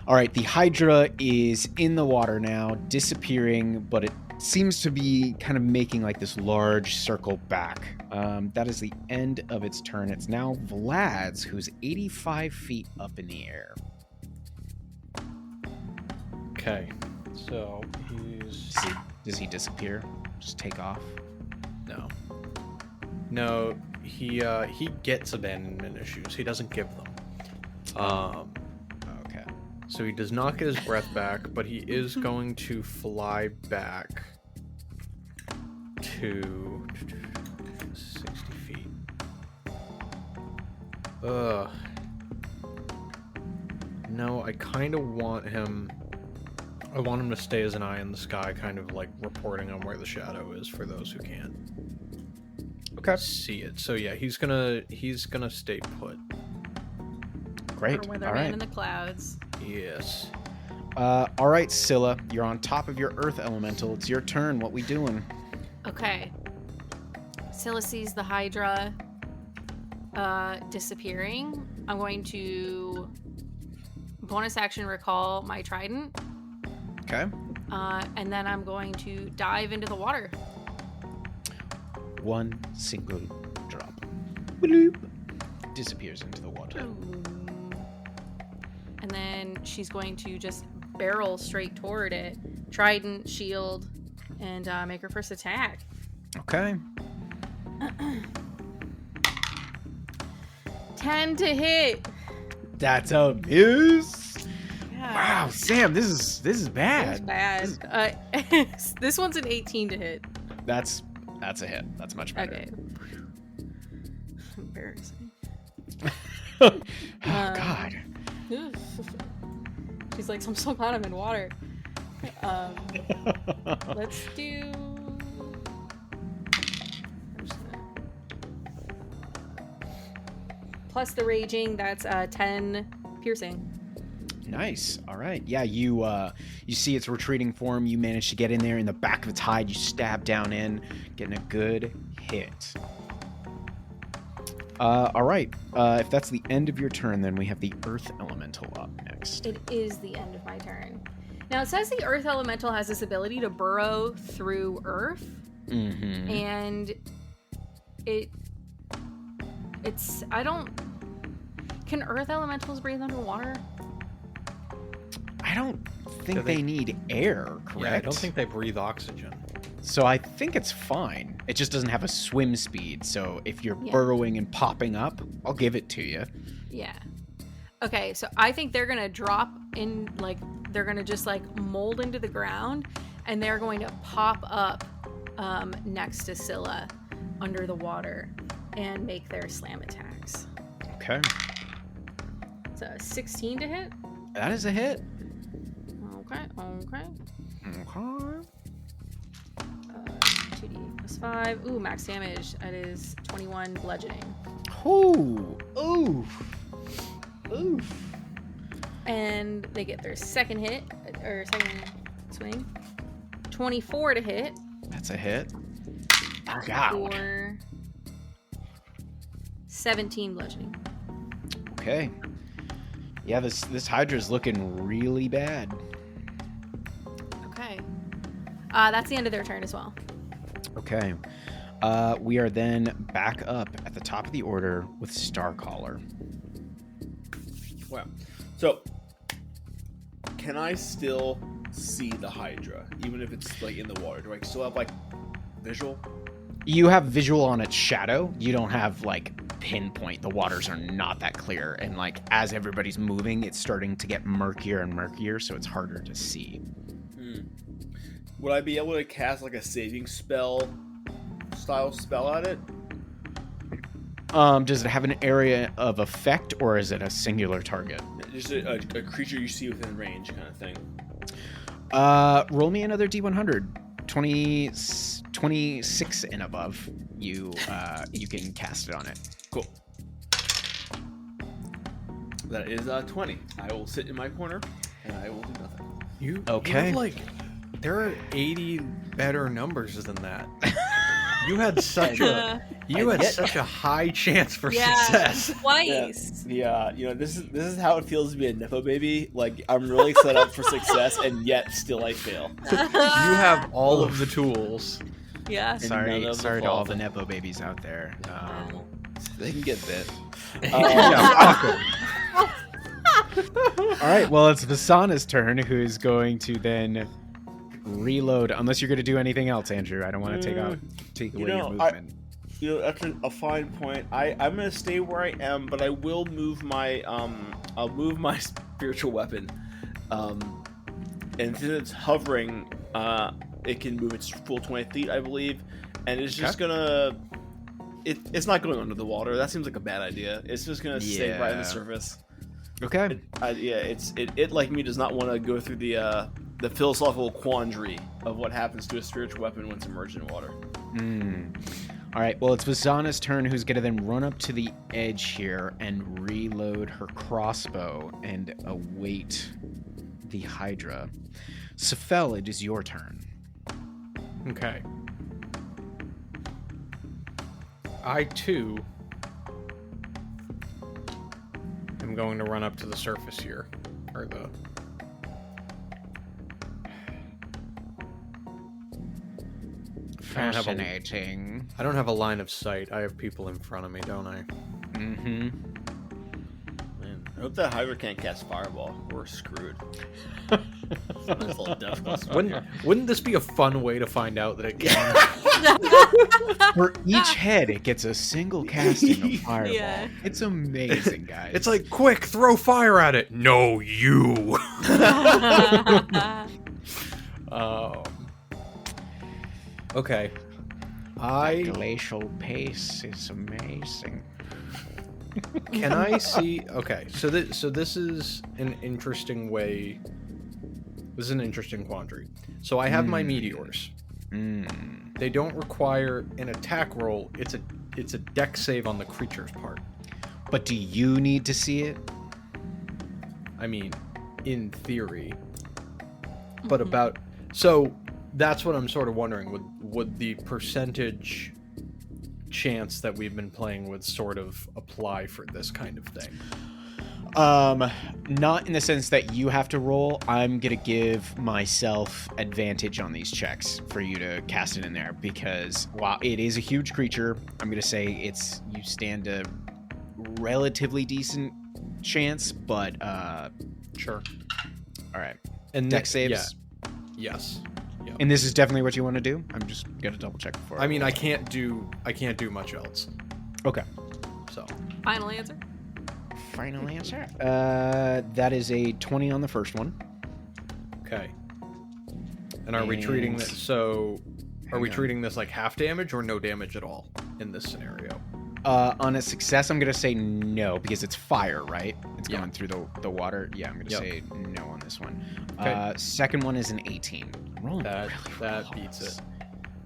Speaker 1: All right, the Hydra is in the water now, disappearing, but it seems to be kind of making like this large circle back. That is the end of its turn. It's now Vlad's, who's 85 feet up in the air.
Speaker 2: Okay, so he's...
Speaker 1: Does he disappear? Just take off?
Speaker 2: No, he gets abandonment issues. He doesn't give them.
Speaker 1: Okay.
Speaker 2: So he does not get his breath back, but he is going to fly back to 60 feet. No, I kind of want him... I want him to stay as an eye in the sky, kind of like reporting on where the shadow is for those who can't see it. So yeah, he's gonna stay put.
Speaker 1: Great.
Speaker 4: Or
Speaker 1: All
Speaker 4: weatherman
Speaker 1: right.
Speaker 4: in the clouds.
Speaker 2: Yes.
Speaker 1: All right, Scylla, you're on top of your Earth Elemental. It's your turn. What we doing?
Speaker 4: Okay. Scylla sees the Hydra disappearing. I'm going to bonus action recall my trident.
Speaker 1: Okay.
Speaker 4: And then I'm going to dive into the water.
Speaker 1: One single drop. Bloop. Disappears into the water.
Speaker 4: And then she's going to just barrel straight toward it. Trident, shield, and make her first attack.
Speaker 1: Okay.
Speaker 4: 10 to hit.
Speaker 1: That's a miss.
Speaker 4: Yeah.
Speaker 1: Wow, Sam, this is bad.
Speaker 4: That's bad. This one's an 18 to hit.
Speaker 1: That's a hit. That's much better.
Speaker 4: Okay. Embarrassing.
Speaker 1: Oh God.
Speaker 4: She's like, I'm so glad I'm in water. Let's do. Plus the raging, that's 10 piercing.
Speaker 1: Nice. All right. Yeah, you see its retreating form. You manage to get in there in the back of its hide. You stab down in, getting a good hit. All right. If that's the end of your turn, then we have the Earth Elemental up next.
Speaker 4: It is the end of my turn. Now it says the Earth Elemental has this ability to burrow through Earth, and it's I don't. Can Earth Elementals breathe underwater?
Speaker 1: I don't think they need air, correct?
Speaker 2: Yeah, I don't think they breathe oxygen.
Speaker 1: So I think it's fine. It just doesn't have a swim speed. So if you're burrowing and popping up, I'll give it to you.
Speaker 4: Yeah. Okay, so I think they're going to drop in, like, they're going to just, like, mold into the ground, and they're going to pop up next to Scylla under the water and make their slam attacks.
Speaker 1: Okay.
Speaker 4: So 16 to hit?
Speaker 1: That is a hit.
Speaker 4: Okay. 2d plus 5. Ooh, max damage. That is 21 bludgeoning.
Speaker 1: Ooh.
Speaker 4: And they get their second hit, or second swing. 24 to hit.
Speaker 1: That's a hit. Oh, God.
Speaker 4: For 17 bludgeoning.
Speaker 1: Okay. Yeah, this Hydra's looking really bad.
Speaker 4: Okay. That's the end of their turn as well.
Speaker 1: Okay. We are then back up at the top of the order with Starcaller.
Speaker 3: Wow. So, can I still see the Hydra, even if it's like in the water? Do I still have like visual?
Speaker 1: You have visual on its shadow. You don't have like pinpoint. The waters are not that clear, and like as everybody's moving, it's starting to get murkier and murkier, so it's harder to see.
Speaker 3: Would I be able to cast like a saving spell style spell at it?
Speaker 1: Does it have an area of effect, or is it a singular target?
Speaker 3: Just a creature you see within range kind of thing.
Speaker 1: Roll me another D100. 26 and above. You can cast it on it.
Speaker 3: Cool. That is 20. I will sit in my corner and I will do nothing.
Speaker 2: You
Speaker 1: okay?
Speaker 2: There are 80 better numbers than that. You had such a such a high chance for success.
Speaker 4: Twice.
Speaker 3: Yeah, this is how it feels to be a nepo baby. Like I'm really set up for success, and yet still I fail.
Speaker 2: You have all of the tools.
Speaker 4: Yeah.
Speaker 1: Sorry to all the nepo babies out there.
Speaker 3: They can get bit.
Speaker 1: Yeah, fuck 'em. All right. Well, it's Vasana's turn, who's going to then reload. Unless you're going to do anything else, Andrew. I don't want to take away your movement.
Speaker 3: That's a fine point. I'm gonna stay where I am, but I will move my I'll move my spiritual weapon. And since it's hovering, it can move its full 20 feet, I believe, and it's just gonna. It's not going under the water. That seems like a bad idea. It's just gonna stay right on the surface.
Speaker 1: Okay.
Speaker 3: It like me does not want to go through the philosophical quandary of what happens to a spiritual weapon when it's immersed in water.
Speaker 1: All right, well, it's Vasana's turn, who's going to then run up to the edge here and reload her crossbow and await the Hydra. Sephel, it is your turn.
Speaker 2: Okay. I, too, am going to run up to the surface here. Or the...
Speaker 1: Fascinating.
Speaker 2: I don't have a line of sight. I have people in front of me, don't I?
Speaker 1: Mm-hmm.
Speaker 3: Man, I hope that Hydra can't cast Fireball. We're screwed.
Speaker 2: Wouldn't this be a fun way to find out that it can?
Speaker 1: For each head, it gets a single casting of Fireball.
Speaker 4: Yeah.
Speaker 1: It's amazing, guys.
Speaker 2: It's like, quick, throw fire at it. No, you. Okay.
Speaker 1: Glacial pace is amazing.
Speaker 2: Can I see? Okay, so this is an interesting way. This is an interesting quandary. So I have my meteors. They don't require an attack roll. It's a dex save on the creature's part.
Speaker 1: But do you need to see it?
Speaker 2: I mean, in theory. But so that's what I'm sort of wondering. Would the percentage chance that we've been playing with sort of apply for this kind of thing?
Speaker 1: Not in the sense that you have to roll. I'm gonna give myself advantage on these checks for you to cast it in there, because while it is a huge creature, I'm gonna say you stand a relatively decent chance, but
Speaker 2: Sure.
Speaker 1: All right.
Speaker 2: And
Speaker 1: dex saves.
Speaker 2: Yeah. Yes.
Speaker 1: And this is definitely what you want to do? I'm just gonna double check before.
Speaker 2: I mean, I can't do much else.
Speaker 1: Okay.
Speaker 2: So.
Speaker 4: Final answer?
Speaker 1: Final answer. That is a 20 on the first one.
Speaker 2: Okay. And are we treating this? So, are we treating this like half damage or no damage at all in this scenario?
Speaker 1: On a success, I'm gonna say no because it's fire, right? It's going through the water. Yeah, I'm gonna say no on this one. Okay. Second one is an 18. I'm rolling
Speaker 2: that
Speaker 1: really
Speaker 2: beats it.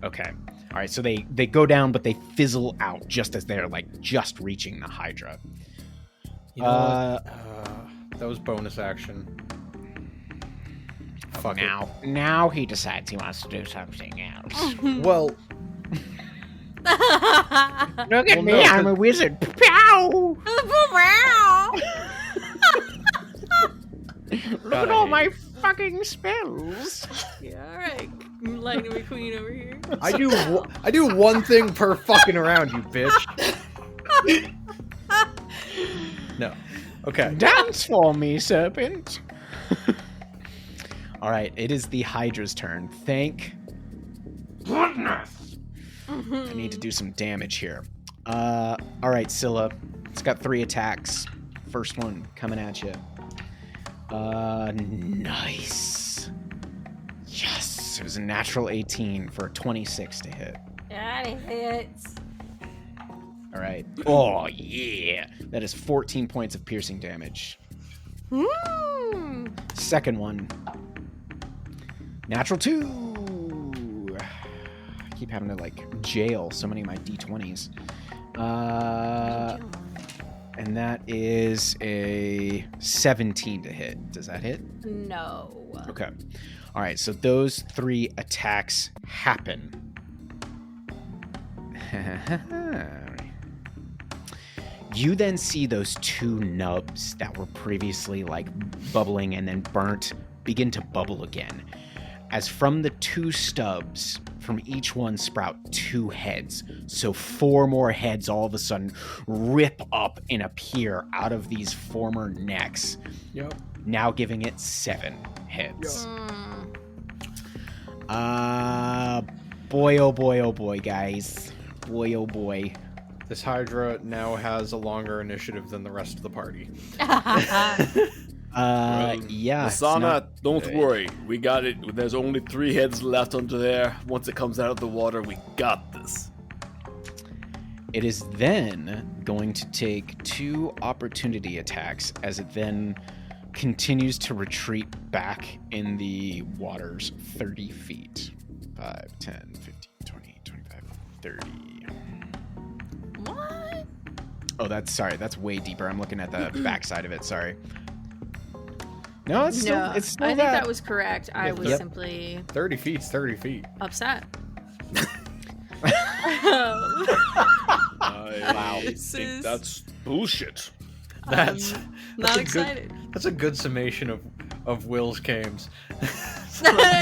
Speaker 1: Okay. All right. So they go down, but they fizzle out just as they're like just reaching the hydra.
Speaker 2: You know that was bonus action. Fuck
Speaker 1: now he decides he wants to do something else.
Speaker 2: Well.
Speaker 1: Look at me, I'm a wizard. Pow! Look at all my fucking spells.
Speaker 4: Yeah, all right, Lightning McQueen over here.
Speaker 2: I do one thing per fucking round, you bitch. No. Okay.
Speaker 1: Dance for me, serpent. All right, it is the Hydra's turn. Thank goodness. I need to do some damage here. All right, Scylla. It's got 3 attacks. First one coming at you. Nice. Yes. It was a natural 18 for a 26 to hit.
Speaker 4: That hits.
Speaker 1: All right. Oh, yeah. That is 14 points of piercing damage. Second one. Natural 2. I keep having to, like, jail so many of my D20s. And that is a 17 to hit. Does that hit?
Speaker 4: No.
Speaker 1: Okay. All right, so those 3 attacks happen. You then see those 2 nubs that were previously like bubbling and then burnt begin to bubble again. As from the 2 stubs, from each one sprout 2 heads. So 4 more heads all of a sudden rip up and appear out of these former necks.
Speaker 2: Yep.
Speaker 1: Now giving it 7 heads. Boy, oh boy, oh boy, guys. Boy, oh boy.
Speaker 2: This Hydra now has a longer initiative than the rest of the party.
Speaker 1: Yeah.
Speaker 3: Asana, don't worry. We got it. There's only 3 heads left under there. Once it comes out of the water, we got this.
Speaker 1: It is then going to take 2 opportunity attacks as it then continues to retreat back in the waters 30 feet. 5, 10, 15, 20, 25, 30.
Speaker 4: What?
Speaker 1: Oh, that's way deeper. I'm looking at the backside of it. Sorry. No, it's still
Speaker 4: I think that was correct. I was simply
Speaker 2: 30 feet's 30 feet.
Speaker 4: upset.
Speaker 3: I think that's bullshit.
Speaker 2: That's
Speaker 4: not excited.
Speaker 2: That's a good summation of Will's games.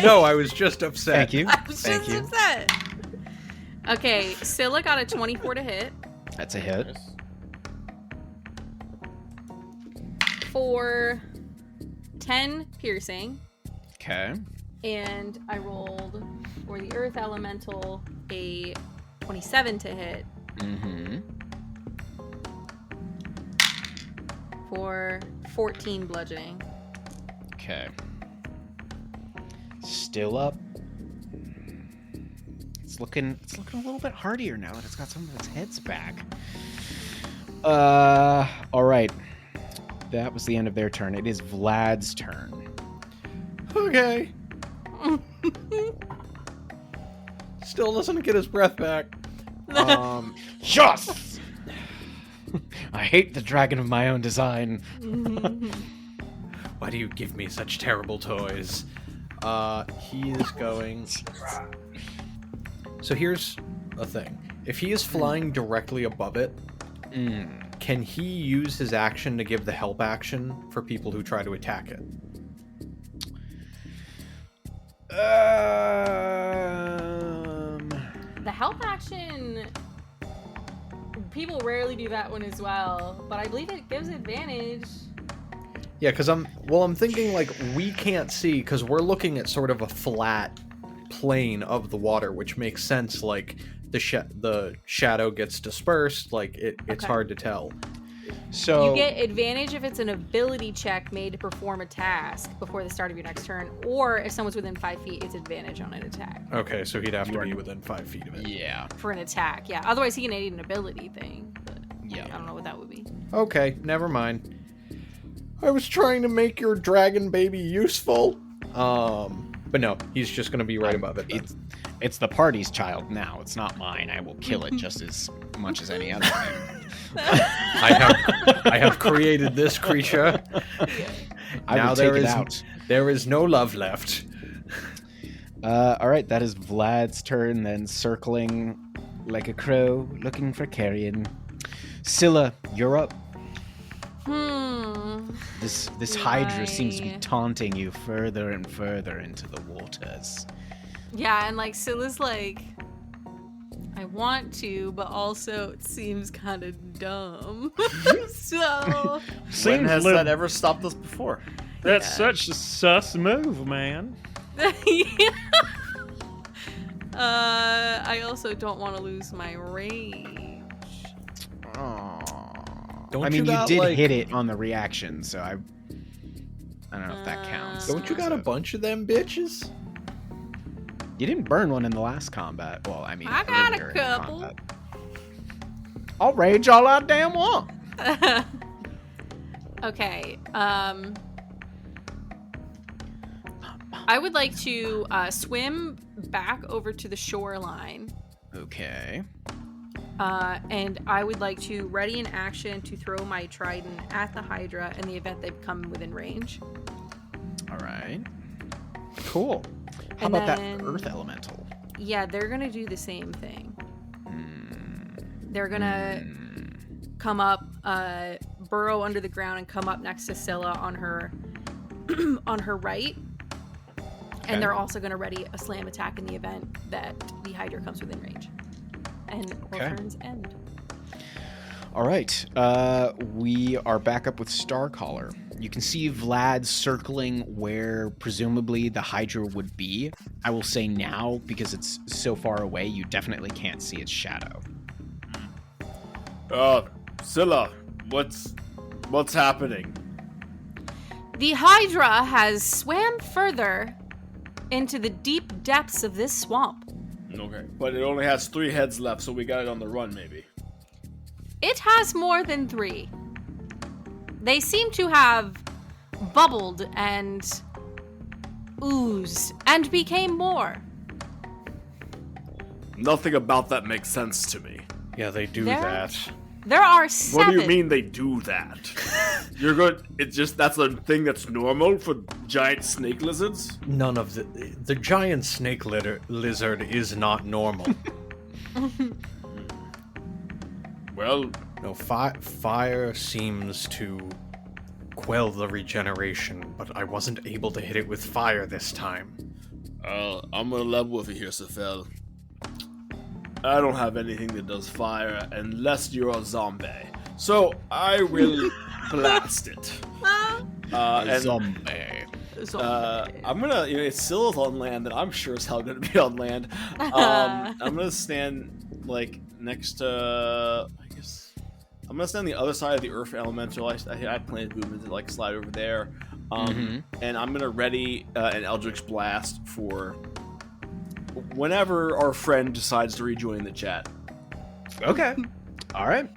Speaker 2: No, I was just upset.
Speaker 1: Thank you.
Speaker 4: I was just upset. Okay, Scylla got a 24 to hit.
Speaker 1: That's a hit.
Speaker 4: For 10 piercing.
Speaker 1: Okay.
Speaker 4: And I rolled for the Earth Elemental a 27 to hit.
Speaker 1: Mm-hmm.
Speaker 4: For 14 bludgeoning.
Speaker 1: Okay. Still up. It's looking a little bit hardier now that it's got some of its heads back. All right. That was the end of their turn. It is Vlad's turn.
Speaker 2: Okay. Still doesn't get his breath back.
Speaker 1: Yes! I hate the dragon of my own design.
Speaker 2: Why do you give me such terrible toys? He is going... So here's a thing. If he is flying directly above it, can he use his action to give the help action for people who try to attack it?
Speaker 4: The help action... People rarely do that one as well, but I believe it gives advantage.
Speaker 2: Yeah, because I'm thinking, like, we can't see, because we're looking at sort of a flat plane of the water, which makes sense. Like the shadow gets dispersed. Like it's hard to tell.
Speaker 1: So
Speaker 4: you get advantage if it's an ability check made to perform a task before the start of your next turn, or if someone's within 5 feet, it's advantage on an attack.
Speaker 2: Okay, so he'd have to be within 5 feet of it.
Speaker 1: Yeah.
Speaker 4: For an attack, yeah. Otherwise, he can need an ability thing. But
Speaker 1: yeah.
Speaker 4: I don't know what that would be.
Speaker 2: Okay, never mind. I was trying to make your dragon baby useful. But no, he's just going to be right above it.
Speaker 1: It's the party's child now. It's not mine. I will kill it just as much as any other thing.
Speaker 2: I have created this creature.
Speaker 1: Now
Speaker 2: there is no love left.
Speaker 1: All right, that is Vlad's turn. Then circling like a crow, looking for carrion. Scylla, you're up. This hydra seems to be taunting you further and further into the waters.
Speaker 4: Yeah, and like Scylla's like, I want to, but also it seems kind of dumb. So
Speaker 3: when has that ever stopped us before?
Speaker 5: That's such a sus move, man.
Speaker 4: I also don't want to lose my range.
Speaker 1: You did hit it on the reaction, so I don't know if that counts.
Speaker 2: Don't you got a bunch of them bitches?
Speaker 1: You didn't burn one in the last combat. Well, I mean,
Speaker 4: I got a couple.
Speaker 1: I'll rage all I damn want.
Speaker 4: Okay. I would like to swim back over to the shoreline.
Speaker 1: Okay.
Speaker 4: And I would like to ready an action to throw my trident at the hydra in the event they come within range.
Speaker 1: All right. Cool. How about that earth elemental?
Speaker 4: Yeah, they're going to do the same thing. They're going to come up, burrow under the ground and come up next to Scylla on her on her right. Okay. And they're also going to ready a slam attack in the event that the hydra comes within range. And all turns end.
Speaker 1: All right. We are back up with Starcaller. You can see Vlad circling where presumably the hydra would be. I will say now, because it's so far away, you definitely can't see its shadow.
Speaker 3: Scylla, what's happening?
Speaker 4: The hydra has swam further into the deep depths of this swamp.
Speaker 3: Okay, but it only has 3 heads left, so we got it on the run, maybe.
Speaker 4: It has more than 3. They seem to have bubbled and oozed and became more.
Speaker 3: Nothing about that makes sense to me.
Speaker 2: Yeah, they do that.
Speaker 4: There are 7.
Speaker 3: What do you mean they do that? You're good. It's just that's a thing that's normal for giant snake lizards?
Speaker 2: None of the giant snake lizard is not normal.
Speaker 3: Well,
Speaker 2: no, fire seems to quell the regeneration, but I wasn't able to hit it with fire this time.
Speaker 3: I'm gonna level with you here, Sephel. I don't have anything that does fire unless you're a zombie. So I will blast it.
Speaker 1: Zombie.
Speaker 3: I'm gonna, it's still on land, and I'm sure as hell gonna be on land. I'm gonna stand like next to, I guess, I'm gonna stand on the other side of the earth elemental. I planned movement to like slide over there, and I'm gonna ready an Eldritch Blast for whenever our friend decides to rejoin the chat.
Speaker 1: Okay. All right.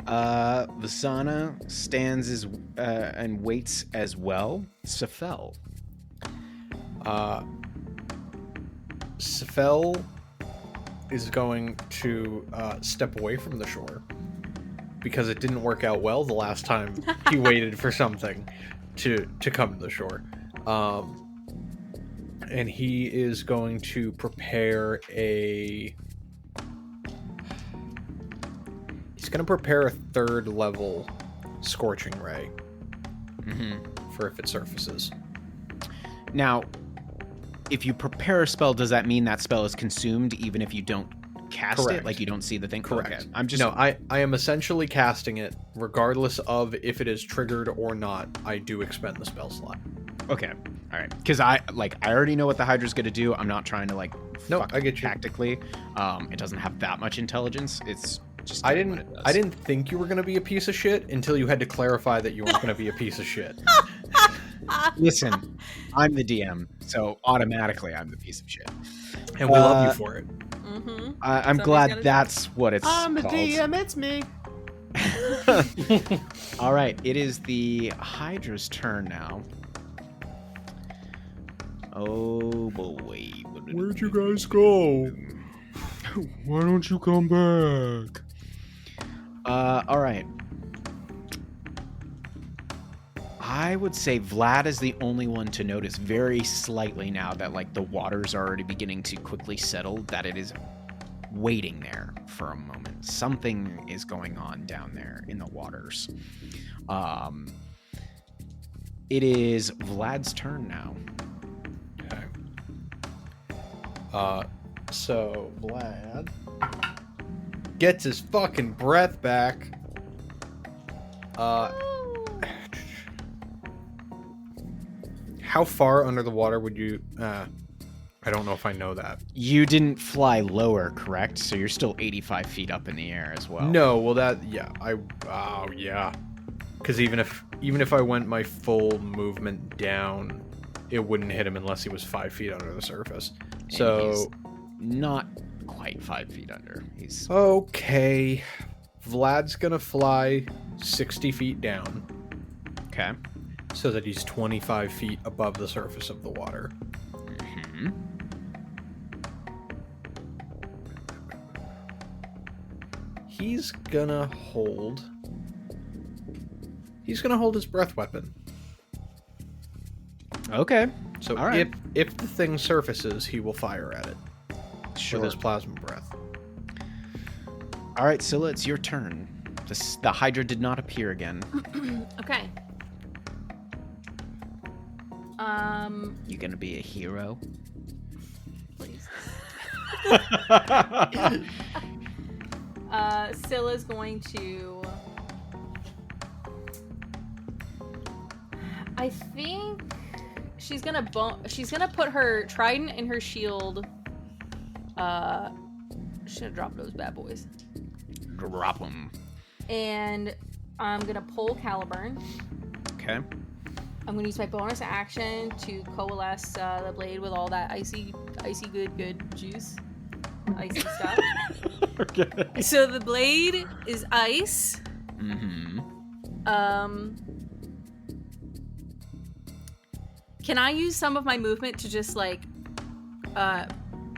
Speaker 1: Vasana stands and waits as well. Sephel.
Speaker 2: Sephel is going to step away from the shore because it didn't work out well the last time he waited for something to come to the shore. And he is going to prepare a 3rd level Scorching Ray for if it surfaces.
Speaker 1: Now, if you prepare a spell, does that mean that spell is consumed even if you don't cast it? Like you don't see the thing?
Speaker 2: Correct.
Speaker 1: Okay.
Speaker 2: No, I am essentially casting it regardless of if it is triggered or not. I do expend the spell slot.
Speaker 1: Okay. All right. Because I already know what the Hydra's going to do. I'm not trying to
Speaker 2: I get you.
Speaker 1: tactically. It doesn't have that much intelligence. It's just
Speaker 2: I didn't think you were going to be a piece of shit until you had to clarify that you weren't going to be a piece of shit.
Speaker 1: Listen, I'm the DM, so automatically I'm the piece of shit.
Speaker 2: And we love you for it.
Speaker 4: Mm-hmm.
Speaker 1: I'm glad that's what it's
Speaker 3: I'm the
Speaker 1: called.
Speaker 3: DM, it's me.
Speaker 1: All right, it is the Hydra's turn now. Oh boy.
Speaker 3: Where'd you guys go?
Speaker 5: Why don't you come back?
Speaker 1: All right. I would say Vlad is the only one to notice very slightly now that the waters are already beginning to quickly settle, that it is waiting there for a moment. Something is going on down there in the waters. It is Vlad's turn now.
Speaker 2: Okay. So Vlad gets his fucking breath back. How far under the water would you... I don't know if I know that.
Speaker 1: You didn't fly lower, correct? So you're still 85 feet up in the air as well.
Speaker 2: No, well yeah. Because even if I went my full movement down, it wouldn't hit him unless he was 5 feet under the surface.
Speaker 1: And
Speaker 2: so
Speaker 1: he's not quite 5 feet under. He's
Speaker 2: okay. Vlad's gonna fly 60 feet down.
Speaker 1: okay.
Speaker 2: So that he's 25 feet above the surface of the water.
Speaker 1: Mm-hmm.
Speaker 2: He's gonna hold his breath weapon.
Speaker 1: Okay.
Speaker 2: So
Speaker 1: all right.
Speaker 2: if the thing surfaces, he will fire at it
Speaker 1: Sure.
Speaker 2: with his plasma breath.
Speaker 1: All right, Scylla, it's your turn. The Hydra did not appear again.
Speaker 4: Okay.
Speaker 1: You gonna be a hero?
Speaker 4: Please. Scylla's going to... I think she's gonna put her trident and her shield. Should have dropped those bad boys.
Speaker 1: Drop them.
Speaker 4: And I'm gonna pull Caliburn.
Speaker 1: Okay.
Speaker 4: I'm gonna use my bonus action to coalesce the blade with all that icy good juice, icy stuff.
Speaker 1: Okay.
Speaker 4: So the blade is ice.
Speaker 1: Mm-hmm.
Speaker 4: Can I use some of my movement to just I'm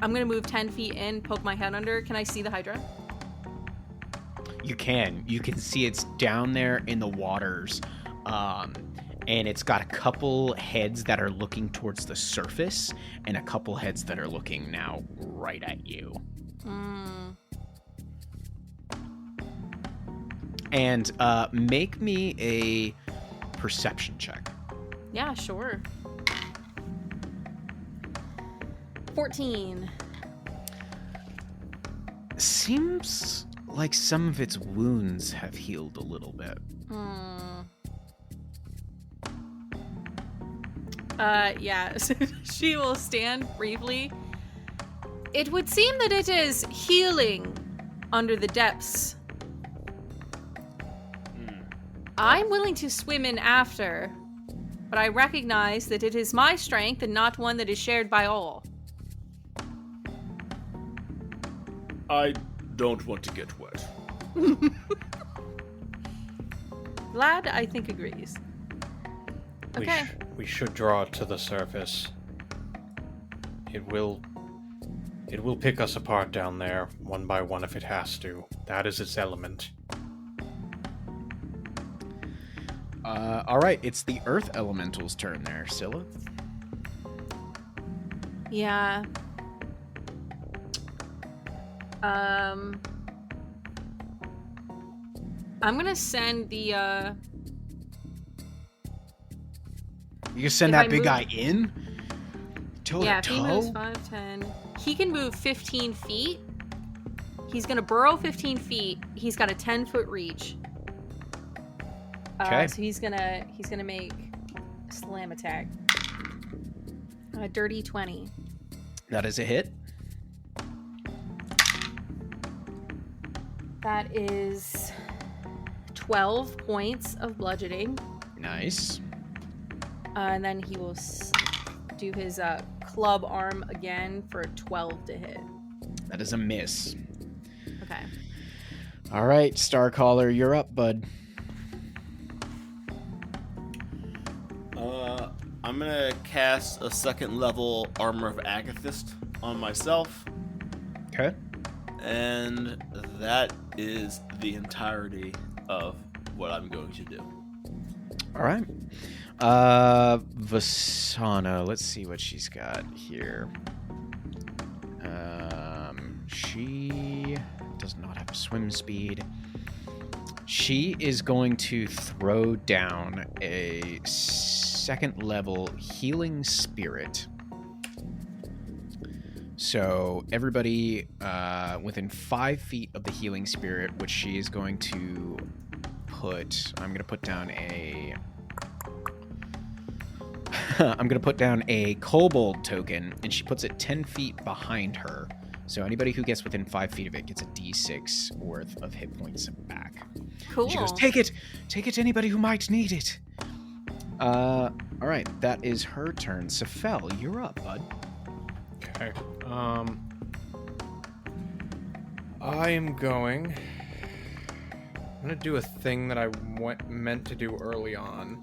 Speaker 4: gonna move 10 feet in, poke my head under. Can I see the Hydra?
Speaker 1: You can see it's down there in the waters. And it's got a couple heads that are looking towards the surface and a couple heads that are looking now right at you. And make me a perception check.
Speaker 4: Yeah, sure. 14.
Speaker 1: Seems like some of its wounds have healed a little bit.
Speaker 4: Yeah, so she will stand briefly. It would seem that it is healing under the depths. I'm willing to swim in after, but I recognize that it is my strength and not one that is shared by all.
Speaker 3: I don't want to get wet.
Speaker 4: Vlad, I think, agrees. Okay.
Speaker 2: We should draw it to the surface. It will pick us apart down there, one by one if it has to. That is its element.
Speaker 1: All right, it's the Earth Elemental's turn there, Scylla.
Speaker 4: Yeah. I'm gonna send the,
Speaker 1: You can send
Speaker 4: If
Speaker 1: that
Speaker 4: I
Speaker 1: big
Speaker 4: move-
Speaker 1: guy in? Toe
Speaker 4: yeah,
Speaker 1: to
Speaker 4: if he moves
Speaker 1: toe?
Speaker 4: 5, 10. He can move 15 feet. He's gonna burrow 15 feet. He's got a 10-foot reach.
Speaker 1: Okay.
Speaker 4: So he's gonna make a slam attack. A dirty 20.
Speaker 1: That is a hit.
Speaker 4: That is 12 points of bludgeoning.
Speaker 1: Nice.
Speaker 4: And then he will do his club arm again for a 12 to hit.
Speaker 1: That is a miss.
Speaker 4: Okay.
Speaker 1: All right, Starcaller, you're up, bud.
Speaker 3: I'm gonna cast a 2nd level Armor of Amethyst on myself.
Speaker 1: Okay.
Speaker 3: And that is the entirety of what I'm going to do.
Speaker 1: All right. Vasana, let's see what she's got here. She does not have swim speed. She is going to throw down a 2nd level healing spirit. So everybody within 5 feet of the healing spirit, which she is going to I'm going to put down a kobold token, and she puts it 10 feet behind her. So anybody who gets within 5 feet of it gets a d6 worth of hit points back.
Speaker 4: Cool.
Speaker 1: She goes, take it, anybody who might need it. All right, that is her turn. Sephel, you're up, bud.
Speaker 2: Okay. I am going to do a thing that I meant to do early on,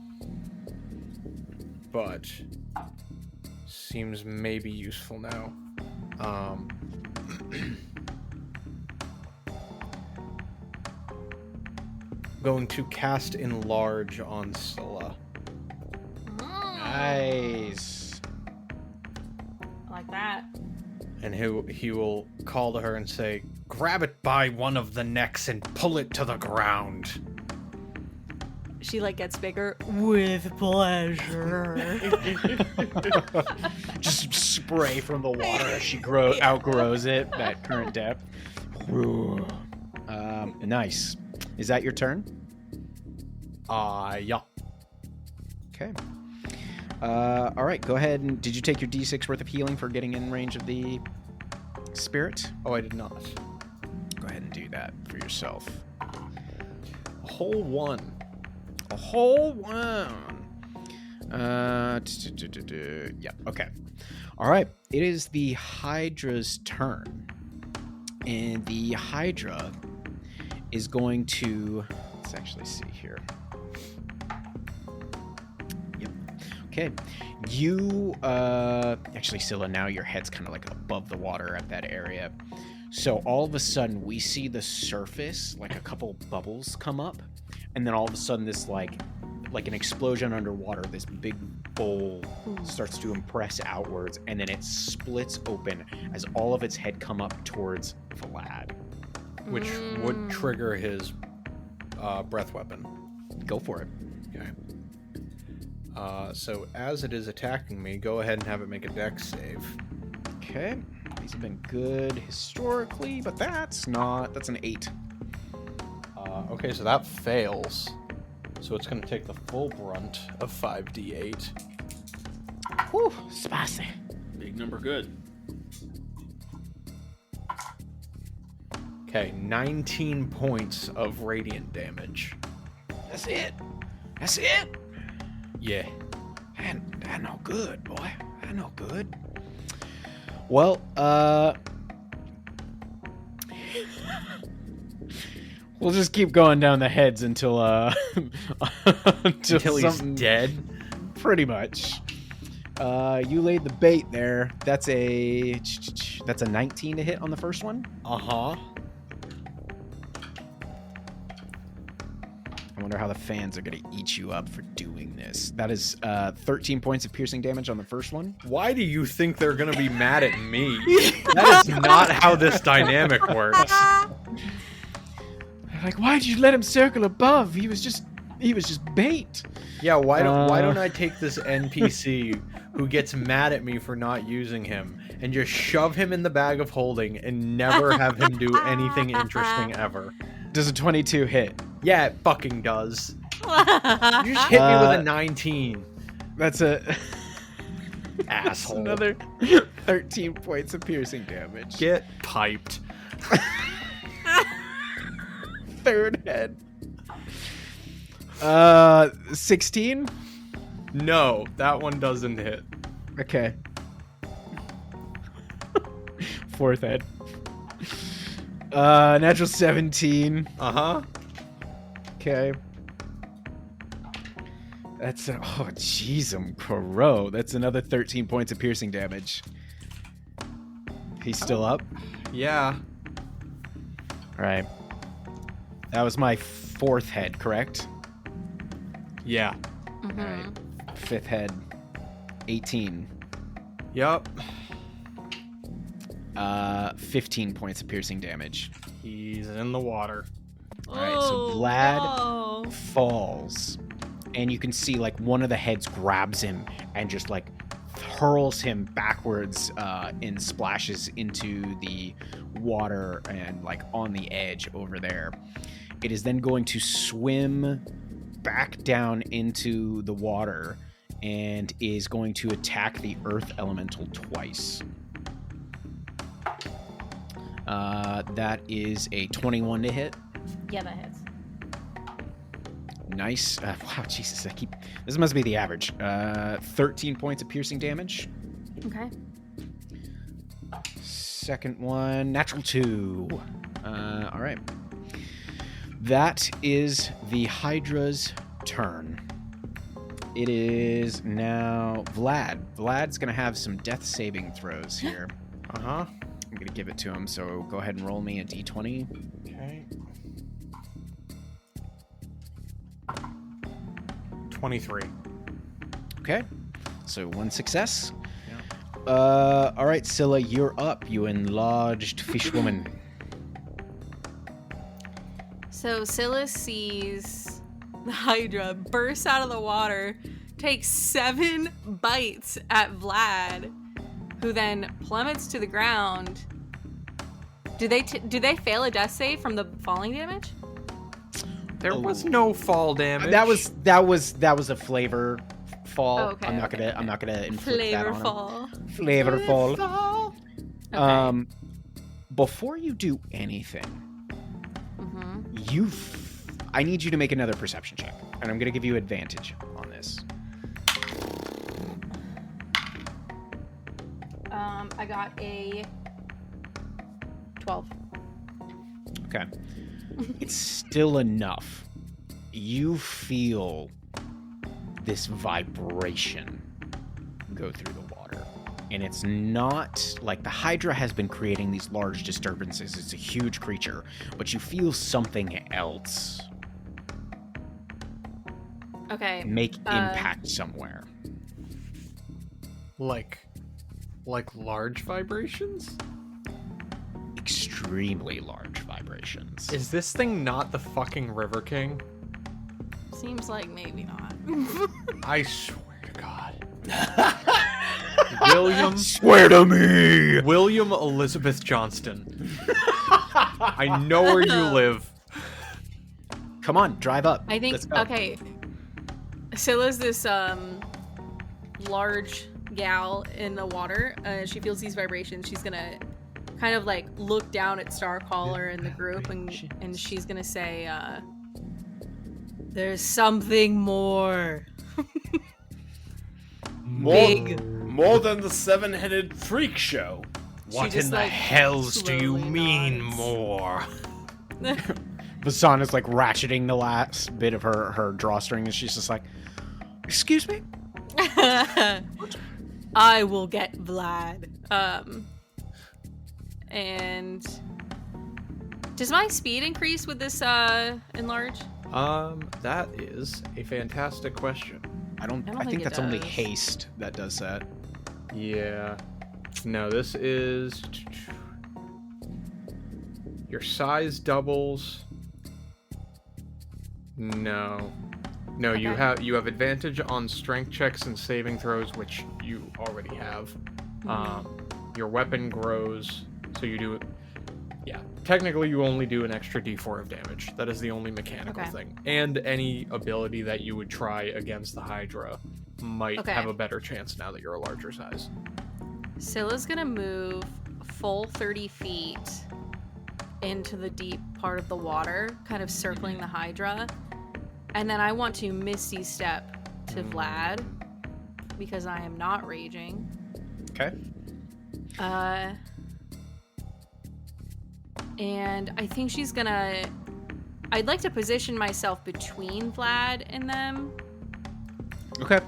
Speaker 2: but seems maybe useful now. Going to cast Enlarge on Scylla.
Speaker 1: Nice.
Speaker 4: I like that.
Speaker 2: And he will call to her and say, "Grab it by one of the necks and pull it to the ground."
Speaker 4: She gets bigger. With pleasure.
Speaker 1: Just spray from the water as she outgrows it, that current depth. Nice. Is that your turn?
Speaker 2: Yeah.
Speaker 1: Okay. All right, go ahead and... Did you take your d6 worth of healing for getting in range of the spirit?
Speaker 2: Oh, I did not.
Speaker 1: Go ahead and do that for yourself.
Speaker 2: A whole 1.
Speaker 1: A whole 1. Yeah, okay. All right, it is the Hydra's turn. And the Hydra is going to... Let's actually see here. Yep. Okay. You... Actually, Scylla, now your head's kind of above the water at that area. So all of a sudden, we see the surface, a couple bubbles come up. And then all of a sudden, this, like an explosion underwater, this big bowl starts to impress outwards, and then it splits open as all of its head come up towards Vlad.
Speaker 2: Which would trigger his breath weapon.
Speaker 1: Go for it.
Speaker 2: Okay. So as it is attacking me, go ahead and have it make a dex save.
Speaker 1: Okay. These have been good historically, but that's an 8.
Speaker 2: Okay, so that fails. So it's going to take the full brunt of 5d8.
Speaker 1: Whew, spicy.
Speaker 3: Big number, good.
Speaker 2: Okay, 19 points of radiant damage.
Speaker 1: That's it. That's it.
Speaker 2: Yeah.
Speaker 1: That no good, boy. That no good. Well, we'll just keep going down the heads until
Speaker 2: until he's dead.
Speaker 1: Pretty much. You laid the bait there. That's a 19 to hit on the first one.
Speaker 2: Uh-huh.
Speaker 1: I wonder how the fans are going to eat you up for doing this. That is 13 points of piercing damage on the first one.
Speaker 2: Why do you think they're going to be mad at me? That is not how this dynamic works.
Speaker 1: Why'd you let him circle above? He was just bait.
Speaker 2: Yeah, why don't I take this NPC who gets mad at me for not using him and just shove him in the bag of holding and never have him do anything interesting ever?
Speaker 1: Does a 22 hit?
Speaker 2: Yeah, it fucking does. You just hit me with a 19.
Speaker 1: That's a
Speaker 2: Asshole.
Speaker 1: Another 13 points of piercing damage.
Speaker 2: Get piped.
Speaker 1: Third head. 16?
Speaker 2: No, that one doesn't hit.
Speaker 1: Okay. Fourth head. Natural 17.
Speaker 2: Uh-huh.
Speaker 1: Okay. That's oh jeez, I'm crow. That's another 13 points of piercing damage. He's still up?
Speaker 2: Yeah.
Speaker 1: Alright. That was my fourth head, correct?
Speaker 2: Yeah.
Speaker 4: Mm-hmm.
Speaker 1: Alright. Fifth head. 18.
Speaker 2: Yup.
Speaker 1: 15 points of piercing damage.
Speaker 2: He's in the water.
Speaker 1: Alright, so Vlad falls. And you can see like one of the heads grabs him and just like hurls him backwards and splashes into the water and like on the edge over there. It is then going to swim back down into the water and is going to attack the earth elemental twice. That is a 21 to hit.
Speaker 4: Yeah, that hits.
Speaker 1: Nice. Wow, Jesus, this must be the average. 13 points of piercing damage.
Speaker 4: Okay.
Speaker 1: Second one, natural 2. All right. That is the Hydra's turn. It is now Vlad. Vlad's going to have some death saving throws here.
Speaker 2: Uh-huh.
Speaker 1: I'm going to give it to him, so go ahead and roll me a d20.
Speaker 2: Okay. 23.
Speaker 1: Okay. So one success.
Speaker 2: Yeah.
Speaker 1: All right, Scylla, you're up, you enlarged fish woman.
Speaker 4: So Scylla sees the Hydra burst out of the water, takes 7 bites at Vlad, who then plummets to the ground. Do they fail a death save from the falling damage?
Speaker 2: There was no fall damage.
Speaker 1: That was a flavor fall.
Speaker 4: Oh, okay,
Speaker 1: I'm not gonna inflict that on him.
Speaker 4: Fall.
Speaker 1: Flavor fall.
Speaker 4: Okay.
Speaker 1: Before you do anything,
Speaker 4: Mm-hmm.
Speaker 1: I need you to make another perception check, and I'm gonna give you advantage on this.
Speaker 4: I got a 12.
Speaker 1: Okay. It's still enough. You feel this vibration go through the water. And it's not like the Hydra has been creating these large disturbances. It's a huge creature. But you feel something else
Speaker 4: Okay.
Speaker 1: make impact somewhere.
Speaker 2: Like large vibrations?
Speaker 1: Extremely large vibrations.
Speaker 2: Is this thing not the fucking River King?
Speaker 4: Seems like maybe not.
Speaker 2: I swear to God. William.
Speaker 1: Swear to me!
Speaker 2: William Elizabeth Johnston. I know where you live.
Speaker 1: Come on, drive up.
Speaker 4: I think,
Speaker 1: Let's go.
Speaker 4: okay. Scylla's this large gal in the water. She feels these vibrations. She's gonna kind of like look down at Starcaller and the group, and she's gonna say, "There's something more."
Speaker 3: More than the 7-headed freak show.
Speaker 2: What
Speaker 4: just,
Speaker 2: in the
Speaker 4: like,
Speaker 2: hells do you
Speaker 4: slowly
Speaker 2: mean
Speaker 4: nods.
Speaker 2: more?
Speaker 1: Vasan is like ratcheting the last bit of her drawstring, and she's just like, "Excuse me?"
Speaker 4: I will get Vlad. And does my speed increase with this enlarge?
Speaker 2: That is a fantastic question.
Speaker 1: I
Speaker 4: think
Speaker 1: think
Speaker 4: it
Speaker 1: that's only
Speaker 4: does.
Speaker 1: haste that does that.
Speaker 2: Yeah. No, this is... Your size doubles. No. No, you
Speaker 4: Okay.
Speaker 2: have advantage on strength checks and saving throws, which you already have. Your weapon grows, so you do Yeah, technically you only do an extra d4 of damage. That is the only mechanical thing. And any ability that you would try against the Hydra might have a better chance now that you're a larger size.
Speaker 4: Scylla's gonna move full 30 feet into the deep part of the water, kind of circling the Hydra. And then I want to Misty Step to Vlad, because I am not raging.
Speaker 1: Okay.
Speaker 4: And I think she's gonna... I'd like to position myself between Vlad and them.
Speaker 1: Okay.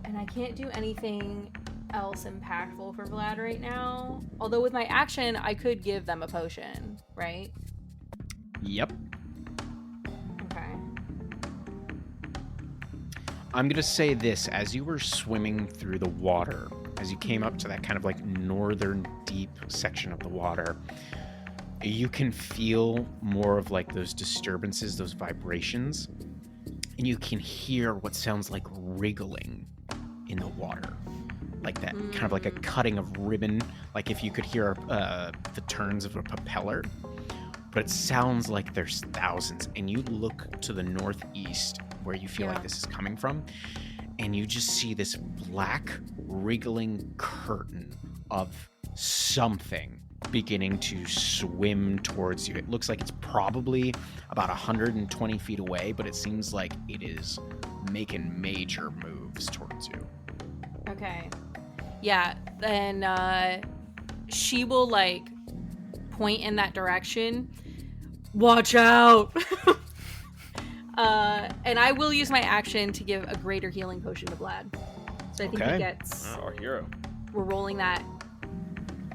Speaker 4: And I can't do anything else impactful for Vlad right now. Although with my action, I could give them a potion, right?
Speaker 1: Yep.
Speaker 4: Okay.
Speaker 1: I'm going to say this. As you were swimming through the water, as you came up to that kind of like northern deep section of the water, you can feel more of like those disturbances, those vibrations, and you can hear what sounds like wriggling in the water. Like that, kind of like a cutting of ribbon, like if you could hear the turns of a propeller. But it sounds like there's thousands, and you look to the northeast where you feel like this is coming from, and you just see this black wriggling curtain of something beginning to swim towards you. It looks like it's probably about 120 feet away, but it seems like it is making major moves towards you.
Speaker 4: Okay. Yeah, then she will like point in that direction. Watch out! And I will use my action to give a greater healing potion to Vlad. So I think he gets...
Speaker 3: our hero.
Speaker 4: We're rolling that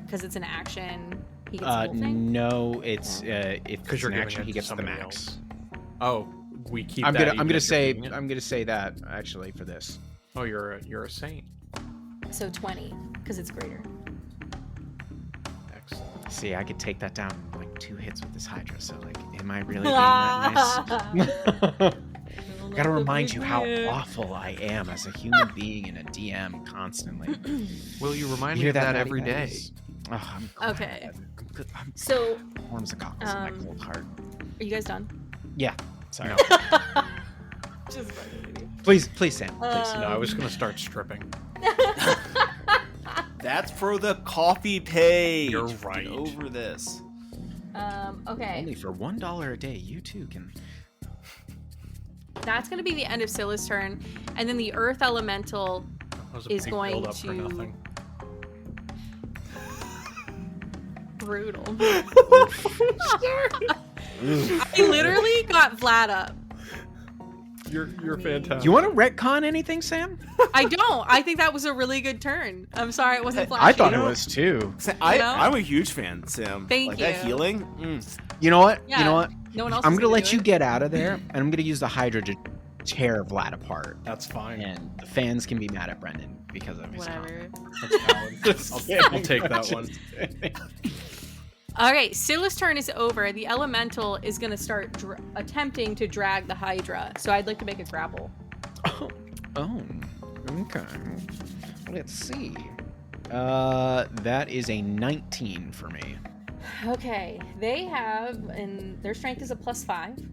Speaker 4: because it's an action. He gets the whole thing?
Speaker 1: No, it's if you're an action, he gets the max.
Speaker 2: Else. Oh, we keep.
Speaker 1: I'm gonna say that actually for this.
Speaker 2: Oh, you're a saint.
Speaker 4: So 20 because it's greater.
Speaker 2: Excellent.
Speaker 1: See, I could take that down in like 2 hits with this Hydra. So like, am I really being that nice? Gotta remind you how awful I am as a human being and a DM constantly.
Speaker 2: Will you remind me of that every day?
Speaker 1: Oh, I'm glad.
Speaker 4: Okay.
Speaker 1: I'm good.
Speaker 4: So,
Speaker 1: warms the cockles in my cold heart.
Speaker 4: Are you guys done?
Speaker 1: Yeah. Sorry.
Speaker 4: Just
Speaker 1: please, Sam. Please.
Speaker 2: No, I was gonna start stripping.
Speaker 3: That's for the coffee page.
Speaker 2: You're right.
Speaker 3: Get over this.
Speaker 4: Okay.
Speaker 1: Only for $1 a day, you too can.
Speaker 4: That's going to be the end of Scylla's turn, and then the Earth Elemental is going to... Brutal. I literally got Vlad up.
Speaker 2: You're fantastic.
Speaker 1: You want to retcon anything, Sam?
Speaker 4: I don't. I think that was a really good turn. I'm sorry it wasn't flashy.
Speaker 1: I thought it was too.
Speaker 3: I'm a huge fan, Sam.
Speaker 4: Thank you.
Speaker 3: That healing.
Speaker 1: You know what?
Speaker 4: Yeah.
Speaker 1: You know what?
Speaker 4: No one else.
Speaker 1: I'm gonna let you get out of there, and I'm gonna use the Hydra to tear Vlad apart.
Speaker 2: That's fine.
Speaker 1: And the fans can be mad at Brendan because of his
Speaker 4: Whatever.
Speaker 2: That's valid. I'll take that one.
Speaker 4: Okay, Scylla's turn is over. The Elemental is going to start attempting to drag the Hydra. So I'd like to make a grapple.
Speaker 1: Oh, okay. Let's see. That is a 19 for me.
Speaker 4: Okay, they have, and their strength is a +5.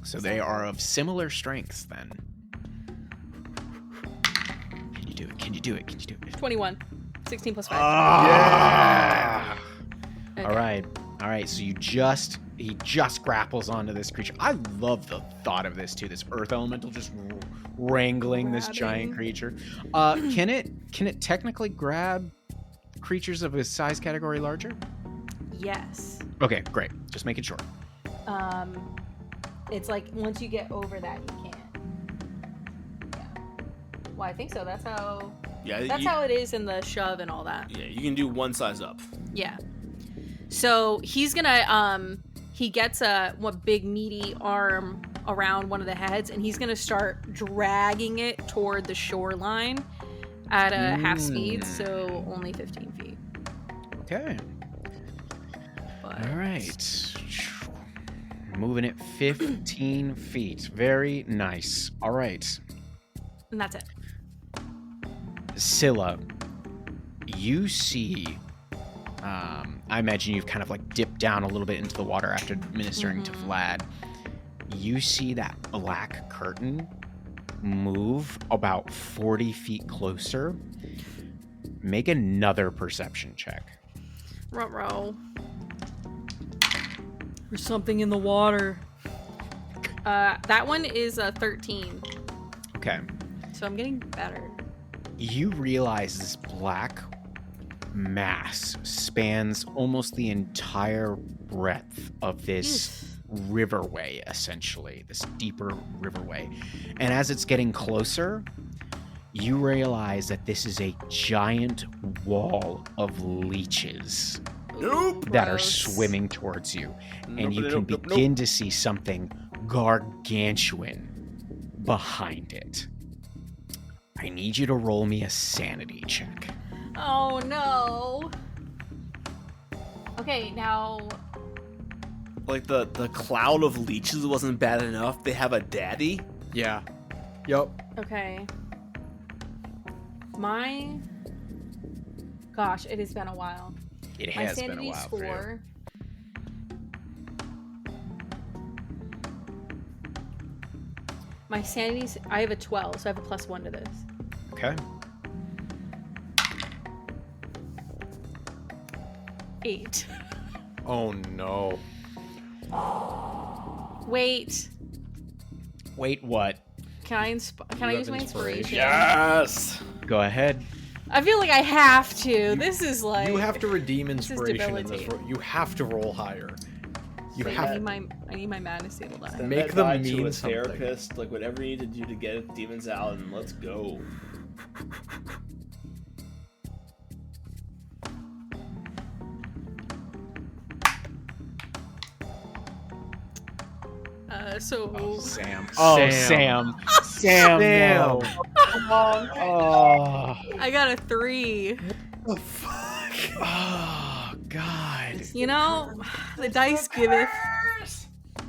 Speaker 1: So they are of similar strengths then. Can you do it? Can you do it? Can you do it?
Speaker 4: 21. 16 +5.
Speaker 1: Yeah!
Speaker 4: Okay.
Speaker 1: All right. So he just grapples onto this creature. I love the thought of this too. This Earth Elemental just wrangling this giant creature. Can it technically grab creatures of a size category larger?
Speaker 4: Yes.
Speaker 1: Okay, great. Just making sure.
Speaker 4: It's like once you get over that, you can't. Yeah. Well, I think so. That's how.
Speaker 3: Yeah.
Speaker 4: That's how it is in the shove and all that.
Speaker 3: Yeah, you can do one size up.
Speaker 4: Yeah. So he's gonna he gets a big meaty arm around one of the heads, and he's gonna start dragging it toward the shoreline at a half speed, so only 15 feet.
Speaker 1: Okay.
Speaker 4: But...
Speaker 1: All right. Moving it 15 feet. Very nice. All right.
Speaker 4: And that's it.
Speaker 1: Scylla, you see, I imagine you've kind of like dipped down a little bit into the water after ministering to Vlad. You see that black curtain move about 40 feet closer. Make another perception check.
Speaker 4: Ruh-roh. There's something in the water. That one is a 13.
Speaker 1: Okay.
Speaker 4: So I'm getting better.
Speaker 1: You realize this black mass spans almost the entire breadth of this riverway, essentially, this deeper riverway. And as it's getting closer, you realize that this is a giant wall of leeches that are swimming towards you. And you can begin to see something gargantuan behind it. I need you to roll me a sanity check.
Speaker 4: Oh no. Okay, now
Speaker 3: Like the cloud of leeches wasn't bad enough. They have a daddy?
Speaker 2: Yeah. Yup.
Speaker 4: okay. Gosh, it has been a while.
Speaker 1: It
Speaker 4: My
Speaker 1: has been a
Speaker 4: sanity
Speaker 1: while for you.
Speaker 4: score. My sanity's I have a 12, so I have a +1 to this.
Speaker 1: Okay.
Speaker 4: 8.
Speaker 2: Oh no.
Speaker 4: Wait.
Speaker 1: Wait, what?
Speaker 4: Can I use my inspiration?
Speaker 3: Yes!
Speaker 1: Go ahead.
Speaker 4: I feel like I have to. This is like
Speaker 2: You have to redeem
Speaker 4: is
Speaker 2: inspiration in this.
Speaker 4: debilitating.
Speaker 2: You have to roll higher. You
Speaker 4: Wait,
Speaker 2: have
Speaker 4: I need my madness table die.
Speaker 3: Send
Speaker 2: Make
Speaker 3: that
Speaker 2: them
Speaker 3: guy
Speaker 2: mean
Speaker 3: to a
Speaker 2: something.
Speaker 3: therapist, like whatever you need to do to get demons out, and let's go.
Speaker 4: So
Speaker 1: Sam.
Speaker 2: Sam.
Speaker 1: Sam.
Speaker 2: Damn.
Speaker 1: Oh.
Speaker 4: I got a 3.
Speaker 2: Oh fuck.
Speaker 1: Oh, God.
Speaker 4: You know, the dice giveth,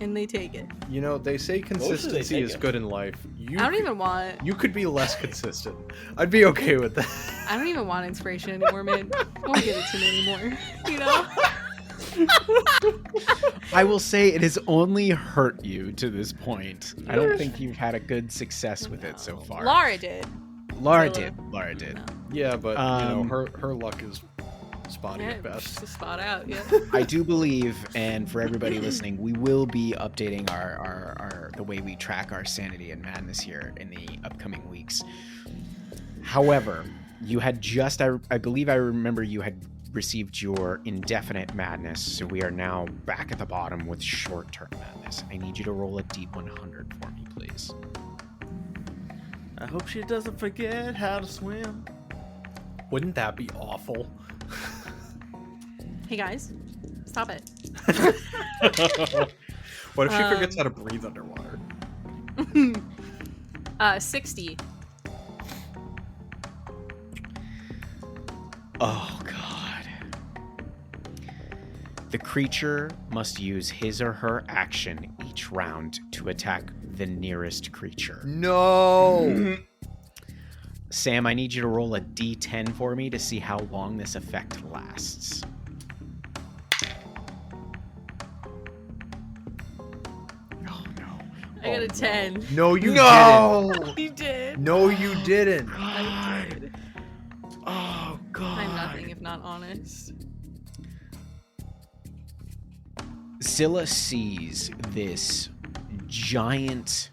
Speaker 4: and they take it.
Speaker 2: You know, they say consistency
Speaker 3: take
Speaker 2: is
Speaker 3: it.
Speaker 2: good in life.
Speaker 4: I don't even want.
Speaker 2: You could be less consistent. I'd be okay with that.
Speaker 4: I don't even want inspiration anymore, man. Don't give it to me anymore. You know.
Speaker 1: I will say it has only hurt you to this point. I don't think you've had a good success with it so far.
Speaker 4: Laura did.
Speaker 1: Laura
Speaker 4: Scylla.
Speaker 1: did. Laura did.
Speaker 4: No.
Speaker 2: Yeah, but you know,
Speaker 1: Um,
Speaker 2: her luck is spotty
Speaker 4: Yeah,
Speaker 2: at best.
Speaker 4: just a spot out. Yeah.
Speaker 1: I do believe, and for everybody listening, we will be updating our the way we track our sanity and madness here in the upcoming weeks. However, you had just, I believe I remember you had received your indefinite madness, so we are now back at the bottom with short-term madness. I need you to roll a d100 for me, please.
Speaker 3: I hope she doesn't forget how to swim.
Speaker 2: Wouldn't that be awful?
Speaker 4: Hey guys, stop it.
Speaker 2: What if she forgets how to breathe underwater?
Speaker 4: 60.
Speaker 1: Oh, God. The creature must use his or her action each round to attack the nearest creature.
Speaker 2: No.
Speaker 1: Sam, I need you to roll a d10 for me to see how long this effect lasts. Oh, no.
Speaker 4: I got a 10.
Speaker 2: No, you
Speaker 1: No!
Speaker 2: didn't.
Speaker 4: You did.
Speaker 2: No, you didn't.
Speaker 4: I did.
Speaker 1: Oh, God.
Speaker 4: I'm nothing if not honest.
Speaker 1: Scylla sees this giant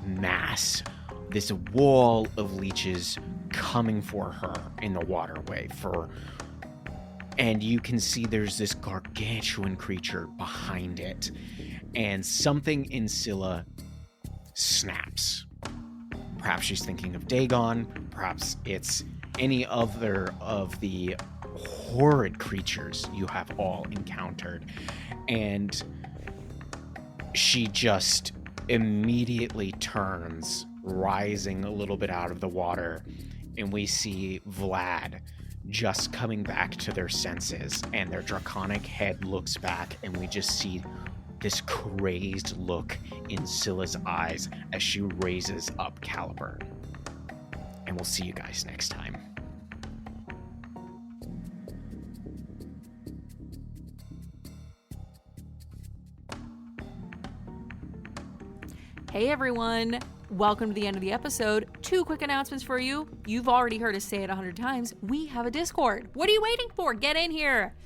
Speaker 1: mass, this wall of leeches coming for her in the waterway. And you can see there's this gargantuan creature behind it. And something in Scylla snaps. Perhaps she's thinking of Dagon. Perhaps it's any other of the horrid creatures you have all encountered. And she just immediately turns, rising a little bit out of the water, and we see Vlad just coming back to their senses, and their draconic head looks back, and we just see this crazed look in Scylla's eyes as she raises up Caliburn. And we'll see you guys next time.
Speaker 4: Hey everyone, welcome to the end of the episode. 2 quick announcements for you. You've already heard us say it 100 times. We have a Discord. What are you waiting for? Get in here.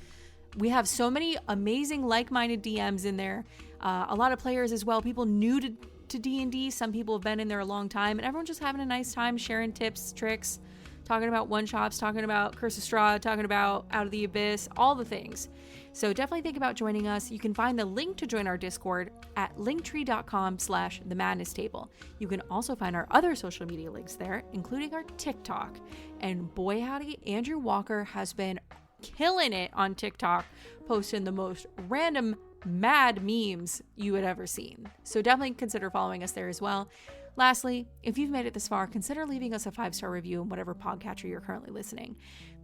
Speaker 4: We have so many amazing like-minded DMs in there. A lot of players as well, people new to D&D. Some people have been in there a long time, and everyone's just having a nice time sharing tips, tricks, talking about one-shots, talking about Curse of Strahd, talking about Out of the Abyss, all the things. So definitely think about joining us. You can find the link to join our Discord at linktree.com/themadnesstable. You can also find our other social media links there, including our TikTok. And boy howdy, Andrew Walker has been killing it on TikTok, posting the most random mad memes you had ever seen. So definitely consider following us there as well. Lastly, if you've made it this far, consider leaving us a 5-star review in whatever podcatcher you're currently listening.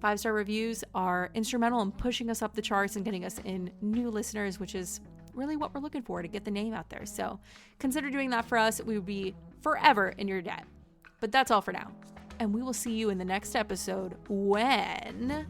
Speaker 4: 5-star reviews are instrumental in pushing us up the charts and getting us in new listeners, which is really what we're looking for to get the name out there. So consider doing that for us. We would be forever in your debt. But that's all for now. And we will see you in the next episode when...